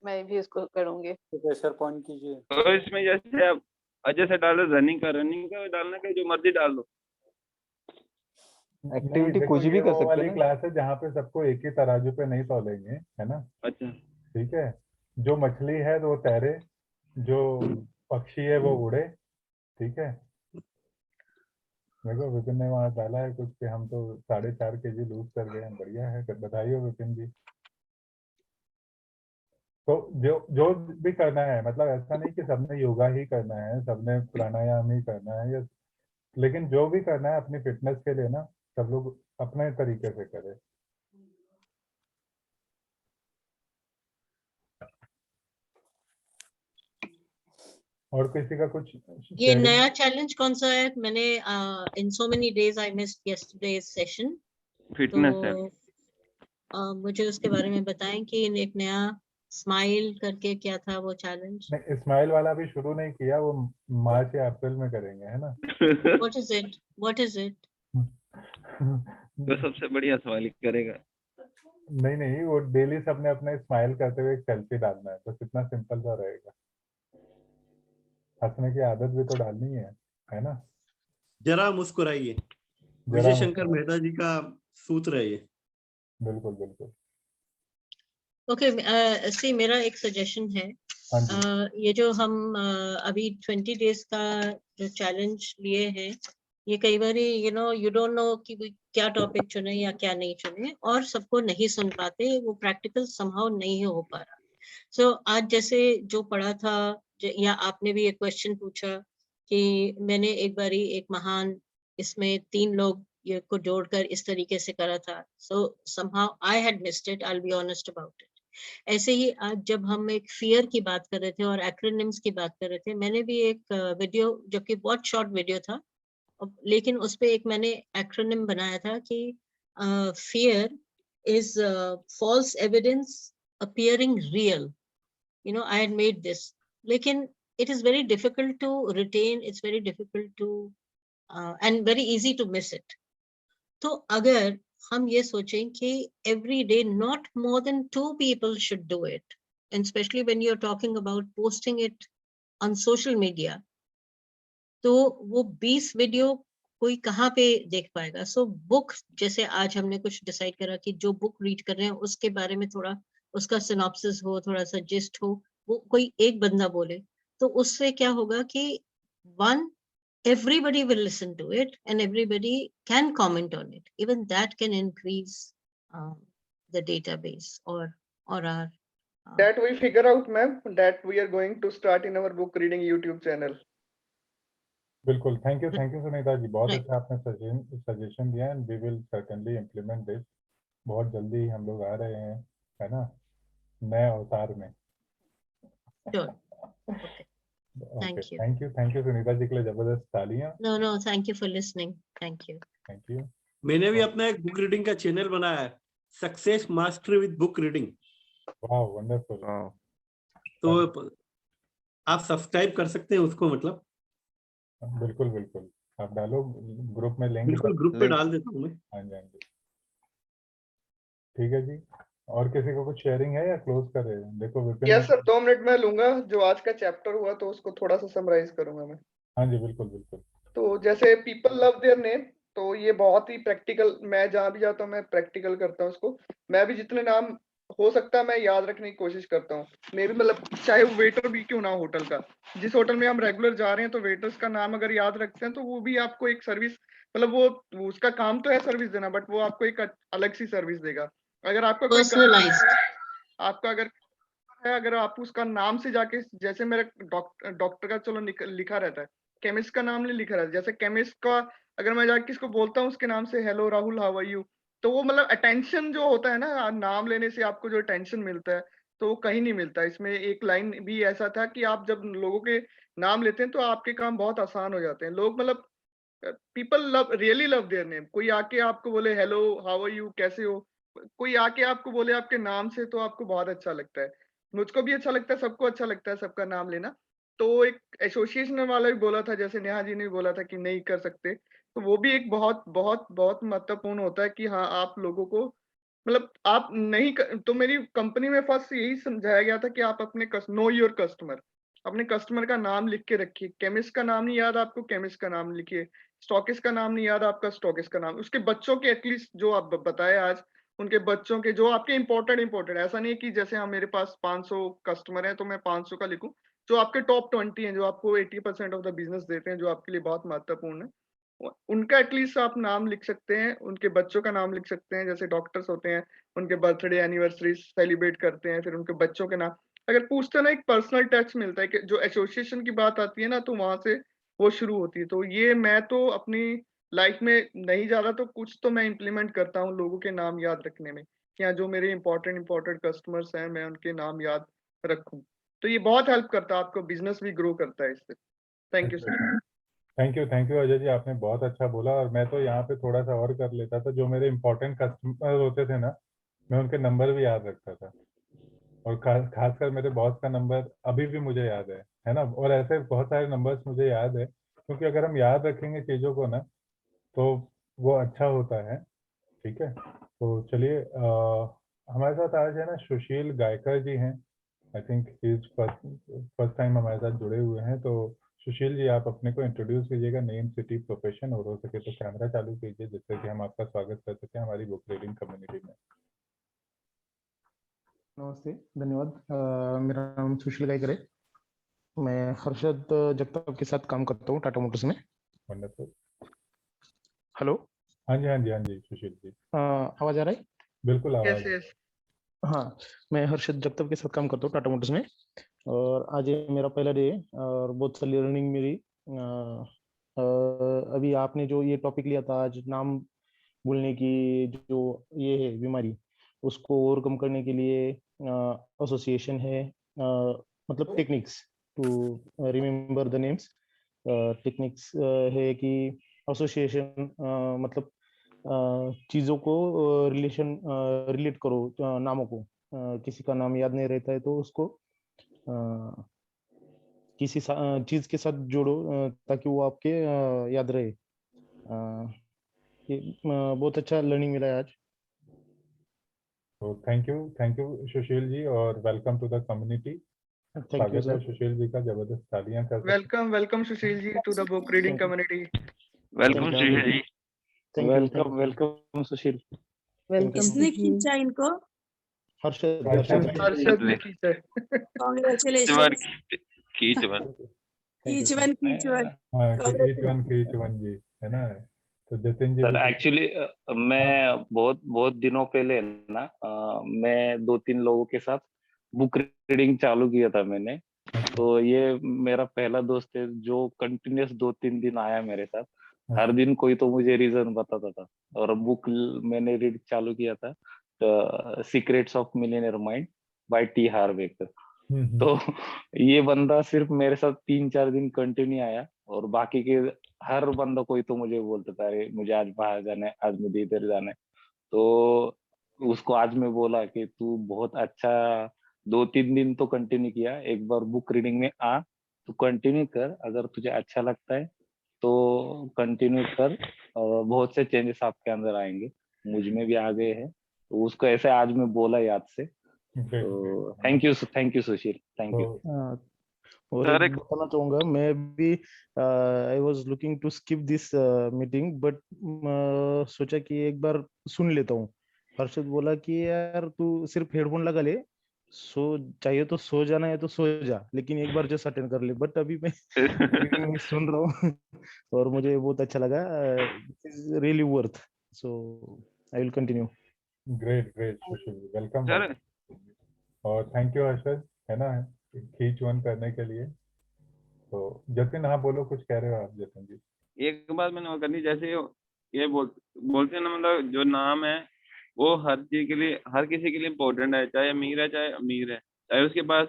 मैं भी इसको करूंगी। प्रेशर पॉइंट कीजिए। तो इसमें जैसे आप अजय से डालो रनिंग का डालना का, जो मर्जी डाल दो। नहीं एक्टिविटी देखो, कुछ ये भी कर वो सकते वाली हैं ना। क्लास है जहाँ पे सबको एक ही तराजू पे नहीं तौलेंगे, है ना? अच्छा ठीक है, जो मछली है वो तैरे, जो पक्षी है वो उड़े, ठीक है? देखो विपिन ने वहाँ डाला है कुछ कि हम तो 4.5 kg लूज कर गए हैं, बढ़िया है, बधाई हो विपिन जी। तो जो जो भी करना है, मतलब ऐसा नहीं कि सबने योगा ही करना है, सबने प्राणायाम ही करना है, या लेकिन जो भी करना है अपनी फिटनेस के लिए ना, सब लोग अपने तरीके से करें। और किसी का कुछ ये sharing? नया चैलेंज कौन सा है? मैंने in so many days I missed yesterday's session, fitness है। तो मुझे उसके बारे में बताएं कि एक नया स्माइल करके क्या था वो चैलेंज? नहीं, स्माइल वाला भी शुरू नहीं किया, वो मार्च या अप्रैल में करेंगे, है ना? What is it? What is it? तो सबसे बढ़िया सवाल ही करेगा। नहीं नहीं, वो डेली सबने अपने स्माइल करते हुए एक सेल्फी डालना है, तो कितना सिंपल सा रहेगा। हंसने की आदत भी तो डालनी है ना? जरा मुस्कुराइए, जरा विजय शंकर मुस्कुराइए। मेहता जी का सूत्र है ये। बिल्कुल बिल्कुल। ओके, सी मेरा एक सजेशन है। हाँ जी। ये जो हम अभी 20 डेज का जो चैलेंज लिए हैं, ये कई बार यू डोंट नो कि क्या टॉपिक चुने या क्या नहीं चुने, और सबको नहीं सुन पाते, वो प्रैक्टिकल समहाउ नहीं हो पा रहा। सो आज जैसे जो पढ़ा था, या आपने भी एक क्वेश्चन पूछा कि मैंने एक बारी एक महान, इसमें 3 लोग ये को जोड़कर इस तरीके से करा था, सो somehow I had missed it, I will be honest about it. ऐसे ही आज जब हम एक फियर की बात कर रहे थे और एक्रोनिम्स की बात कर रहे थे, मैंने भी एक वीडियो, जो कि बहुत शॉर्ट वीडियो था, लेकिन उस पे एक मैंने एक्रोनिम बनाया था कि fear is false evidence appearing real. I had made this, lekin it is very difficult to retain, it's very difficult to and very easy to miss it. तो अगर हम ये सोचें कि every day not more than 2 people should do it, and especially when you're talking about posting it on social media, तो वो 20 वीडियो कोई कहाँ पे देख पाएगा? सो बुक, जैसे आज हमने कुछ डिसाइड करा कि जो बुक रीड कर रहे हैं उसके बारे में थोड़ा उसका सिनॉप्सिस हो, थोड़ा सा जिस्ट हो, वो कोई एक बंदा बोले, तो उससे क्या होगा कि one, everybody will listen to it and everybody can comment on it. Even that can increase the database or our That we figure out, ma'am, that we are going to start in our book reading YouTube channel. बिल्कुल, थैंक यू सुनीता जी, बहुत अच्छा आपने सजेशन दिया, and we will certainly implement this. बहुत जल्दी हम लोग आ रहे हैं, है ना, नए अवतार में। Sure. Okay. Thank you. Thank you Sunita ji के लिए जबरदस्त तालियां। No, thank you for listening. Thank you. Thank you. मैंने भी अपना एक बुक रीडिंग का चैनल बनाया है, success mastery with book reading. वाह, वंडरफुल। तो आप सब्सक्राइब कर सकते हैं उसको, मतलब बिल्कुल बिल्कुल। आप डालो ग्रुप में लिंक। बिल्कुल ग्रुप पे डाल देता हूँ मैं। हाँ जी, हाँ जी, ठीक है जी। और किसी को कुछ शेयरिंग है या क्लोज कर रहे हैं? देखो विपिन यस सर, 2 मिनट में लूंगा। जो आज का चैप्टर हुआ तो उसको थोड़ा सा समराइज करूंगा मैं। हाँ जी, बिल्कुल बिल्कुल। तो जैसे पीपल लव देयर नेम, तो ये बहुत ही प्रैक्टिकल, मैं जहाँ भी जाता हूँ मैं प्रैक्टिकल करता हूँ उसको। मैं भी जितने नाम हो सकता है मैं याद रखने की कोशिश करता हूँ। मेरे मतलब चाहे वो वेटर भी क्यों ना हो होटल का, जिस होटल में हम रेगुलर जा रहे हैं, तो वेटर्स का नाम अगर याद रखते हैं तो वो भी आपको एक सर्विस, मतलब वो उसका काम तो है सर्विस देना, बट वो आपको एक अलग सी सर्विस देगा। अगर आपका कोई पर्सनलाइज्ड। आपका अगर है, अगर आप उसका नाम से जाके, जैसे मेरे डॉक्टर का चलो लिखा रहता है, केमिस्ट का नाम नहीं लिखा रहता, जैसे केमिस्ट का अगर मैं जाके किसको बोलता हूँ उसके नाम से, hello Rahul how are you, तो वो मतलब अटेंशन जो होता है ना, नाम लेने से आपको जो अटेंशन मिलता है, तो वो कहीं नहीं मिलता। इसमें एक लाइन भी ऐसा था कि आप जब लोगों के नाम लेते हैं तो आपके काम बहुत आसान हो जाते हैं। लोग मतलब people love really love their name. कोई आके आपको बोले हेलो हाउ आर यू, कैसे हो, कोई आके आपको बोले आपके नाम से, तो आपको बहुत अच्छा लगता है। मुझको भी अच्छा लगता है, सबको अच्छा लगता है सबका नाम लेना। तो एक एसोसिएशन वाला भी बोला था, जैसे नेहा जी ने भी बोला था कि नहीं कर सकते, तो वो भी एक बहुत बहुत बहुत महत्वपूर्ण होता है कि हाँ आप लोगों को मतलब आप नहीं तो मेरी कंपनी में फर्स्ट यही समझाया गया था कि आप अपने नो योर कस्टमर, अपने कस्टमर का नाम लिख के रखिए। केमिस्ट का नाम नहीं याद आपको, केमिस्ट का नाम लिखिए। स्टॉकिस्ट का नाम नहीं याद आपका, स्टॉकिस्ट का नाम। उसके बच्चों के एटलीस्ट जो आप बताए आज, उनके बच्चों के जो आपके इंपॉर्टेंट, ऐसा नहीं कि जैसे हम मेरे पास 500 कस्टमर हैं तो मैं 500 का लिखूं। जो आपके टॉप 20 हैं, जो आपको 80% ऑफ द बिजनेस देते हैं, जो आपके लिए बहुत महत्वपूर्ण है, उनका एटलीस्ट आप नाम लिख सकते हैं, उनके बच्चों का नाम लिख सकते हैं। जैसे डॉक्टर्स होते हैं, उनके बर्थडे एनिवर्सरी सेलिब्रेट करते हैं, फिर उनके बच्चों के नाम अगर पूछते हैं ना, एक पर्सनल टच मिलता है। कि जो एसोसिएशन की बात आती है ना, तो वहां से वो शुरू होती है। तो ये मैं तो अपनी लाइफ में नहीं ज्यादा तो कुछ तो मैं इम्प्लीमेंट करता हूँ लोगों के नाम याद रखने में, या जो मेरे इंपॉर्टेंट कस्टमर्स हैं मैं उनके नाम याद रखूं। तो ये बहुत हेल्प करता है, आपको बिजनेस भी ग्रो करता है इससे। Thank you sir. Thank you Ajay ji, आपने बहुत अच्छा बोला। और मैं तो यहाँ पे थोड़ा सा और कर लेता था। जो मेरे इंपॉर्टेंट कस्टमर होते थे ना, मैं उनके नंबर भी याद रखता था। और खासकर मेरे बॉस का नंबर अभी भी मुझे याद है ना। और ऐसे बहुत सारे नंबर्स मुझे याद है, क्योंकि अगर हम याद रखेंगे चीज़ों को ना, तो वो अच्छा होता है। ठीक है, तो चलिए हमारे साथ आज है ना सुशील गायकर जी हैं। I think is first time हमारे साथ जुड़े हुए हैं। तो सुशील जी, आप अपने को इंट्रोड्यूस कीजिएगा, नेम, सिटी, प्रोफेशन, और हो सके तो कैमरा चालू कीजिए, जिससे कि हम आपका स्वागत कर सकें हमारी बुक रीडिंग कम्युनिटी में। नमस्ते, धन्यवाद। मेरा नाम सुशील गायकर है। मैं हर्षद जगताप के साथ काम करता हूँ टाटा मोटर्स में। वंडरफुल। हेलो। हाँ जी, हाँ जी, हाँ जी, सुशील जी आवाज आ रहा है? बिल्कुल आवाज। Yes yes. हाँ, मैं हर्षद जगताप के साथ काम करता हूँ टाटा मोटर्स में। और आज ये मेरा पहला डे है और बहुत सारी लर्निंग मेरी। अभी आपने जो ये टॉपिक लिया था आज, नाम बोलने की जो ये है बीमारी, उसको ओवरकम करने के लिए एसोसिएशन है, मतलब techniques to remember the names. Techniques है कि एसोसिएशन मतलब चीज़ों को रिलेट करो, नामों को। किसी का नाम याद नहीं रहता है तो उसको किसी चीज़ के साथ जोड़ो, ताकि वो आपके याद रहे। ये बहुत अच्छा लर्निंग मिला है आज। तो थैंक यू सुशील जी, और welcome to the community. Thank you स्वागत है सर। सुशील जी का, जबरदस्त तालियां कर सकते welcome Sushil ji to the book reading community. Welcome Sushil ji. Welcome welcome Sushil. किसने खींचा इनको? हर्षद हर्षद ने खींचा है। कॉन्ग्रेचुलेशन। खींचवन खींचवन हाँ, खींचवन जी, है ना। तो जतिन जी सर भी एक्चुअली मैं बहुत दिनों पहले ना मैं 2-3 लोगों के साथ बुक रीडिंग चालू किया था मैंने। तो ये मेरा पहला दोस्त है जो कंटिन्यूस 2-3 दिन आया मेरे साथ। हर दिन कोई तो मुझे रीजन बताता था। और बुक मैंने रीड चालू किया था, secrets of millionaire mind by T Harv Eker. तो ये बंदा सिर्फ मेरे साथ 3-4 दिन कंटिन्यू आया, और बाकी के हर बंदा कोई तो मुझे बोलता था, अरे मुझे आज बाहर जाना है, आज मुझे इधर जाना है। तो उसको आज मैं बोला कि तू बहुत अच्छा 2-3 दिन तो कंटिन्यू किया, एक बार बुक रीडिंग में आ, तू कंटिन्यू कर, अगर तुझे अच्छा लगता है तो कंटिन्यू कर, और बहुत से चेंजेस आपके अंदर आएंगे, मुझ में भी आ गए हैं। तो उसको ऐसे आज मैं बोला याद से। तो thank you Sushil, thank you. और सर, एक बताना चाहूंगा, मैं भी I was looking to skip this meeting, but सोचा कि एक बार सुन लेता हूँ। हर्षद बोला कि यार तू सिर्फ हेडफोन लगा ले, चाहिए तो सो जाना है तो सो जा, लेकिन एक बार जस्ट अटेंड कर ले। बट अभी मैं मीटिंग में सुन रहा हूँ और मुझे बहुत अच्छा लगा। Is really worth, so I will continue. Great Sushil, welcome. Sir, और थैंक यू हर्षद, है ना, खींच वन करने के लिए। तो जतिन, हाँ बोलो, कुछ कह रहे हो आप जतिन जी? एक बात मैंने वो करनी, जैसे ये बोलते हैं ना, मतलब जो नाम है वो हर चीज के लिए, हर किसी के लिए इम्पोर्टेंट है, चाहे अमीर है चाहे अमीर है, चाहे उसके पास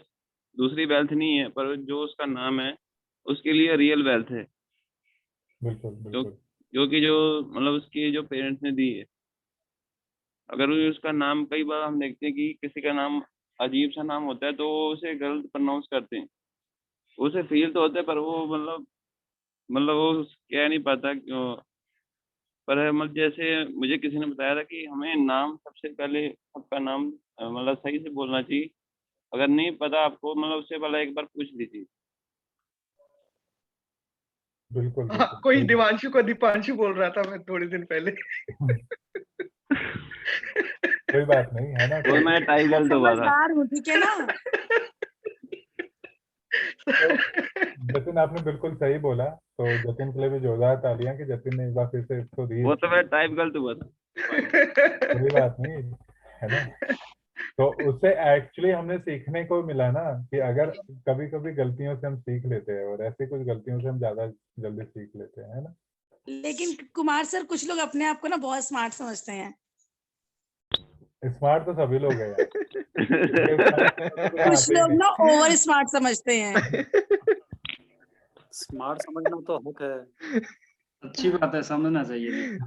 दूसरी वेल्थ नहीं है, पर जो उसका नाम है उसके लिए रियल वेल्थ है। बिल्कुल जो कि जो मतलब उसके जो पेरेंट्स ने दी है। अगर उसका नाम, कई बार हम देखते हैं कि किसी का नाम अजीब सा नाम होता है तो वो उसे गलत प्रोनाउंस करते हैं, उसे फील तो होता है पर वो मतलब वो कह नहीं पाता क्यों। पर मतलब जैसे मुझे किसी ने बताया था कि हमें नाम सबसे पहले आपका नाम मतलब सही से बोलना चाहिए। अगर नहीं पता आपको, मतलब उससे पहले एक बार पूछ लीजिए। बिल्कुल कोई दिवांशु को दीपांशु बोल रहा था मैं थोड़े दिन पहले। कोई बात नहीं, है ना। वो मैं टाई गलत हुआ था। समझदार हूँ, ठीक है ना। जतिन आपने बिल्कुल सही बोला, तो जतिन के लिए भी जोरदार तालियां कि जतिन ने एक बार फिर से इसको दी। वो तो मैं टाइप गलत हुआ था। कोई बात नहीं, है ना। तो उससे एक्चुअली हमने सीखने को मिला ना कि अगर कभी कभी गलतियों से हम सीख लेते हैं, और ऐसी कुछ गलतियों से हम ज्यादा जल्दी सीख लेते हैं, है ना। लेकिन कुमार सर, कुछ लोग अपने आप को ना बहुत स्मार्ट समझते हैं। स्मार्ट तो सभी लोग हैं यार। कुछ लोग ना ओवर स्मार्ट समझते हैं। स्मार्ट समझना तो हक है, अच्छी बात है, समझना चाहिए।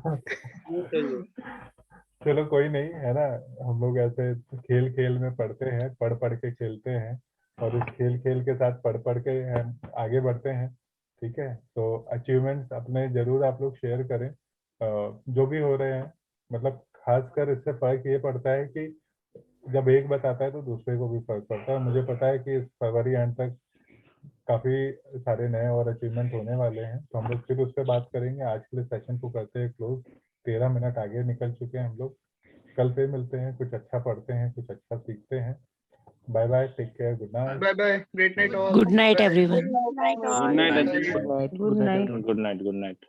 चलो कोई नहीं, है ना। हम लोग ऐसे खेल खेल में पढ़ते हैं, पढ़ पढ़ के खेलते हैं, और इस खेल खेल के साथ पढ़ पढ़ के हम आगे बढ़ते हैं। ठीक है, तो अचीवमेंट्स अपने जरूर आप लोग शेयर करें, जो भी हो रहे हैं। मतलब खासकर इससे फर्क ये पड़ता है कि जब एक बताता है तो दूसरे को भी फर्क पड़ता है। मुझे पता है कि इस फरवरी एंड तक काफी सारे नए और अचीवमेंट होने वाले हैं, तो हम लोग फिर उस पर बात करेंगे। आज के लिए सेशन को करते हैं क्लोज। 13 मिनट आगे निकल चुके हैं हम लोग। कल फिर मिलते हैं, कुछ अच्छा पढ़ते हैं, कुछ अच्छा सीखते हैं। Bye bye, take care, good night. Bye bye, great night all. Good night everyone. Good night good night. Good night. Good night.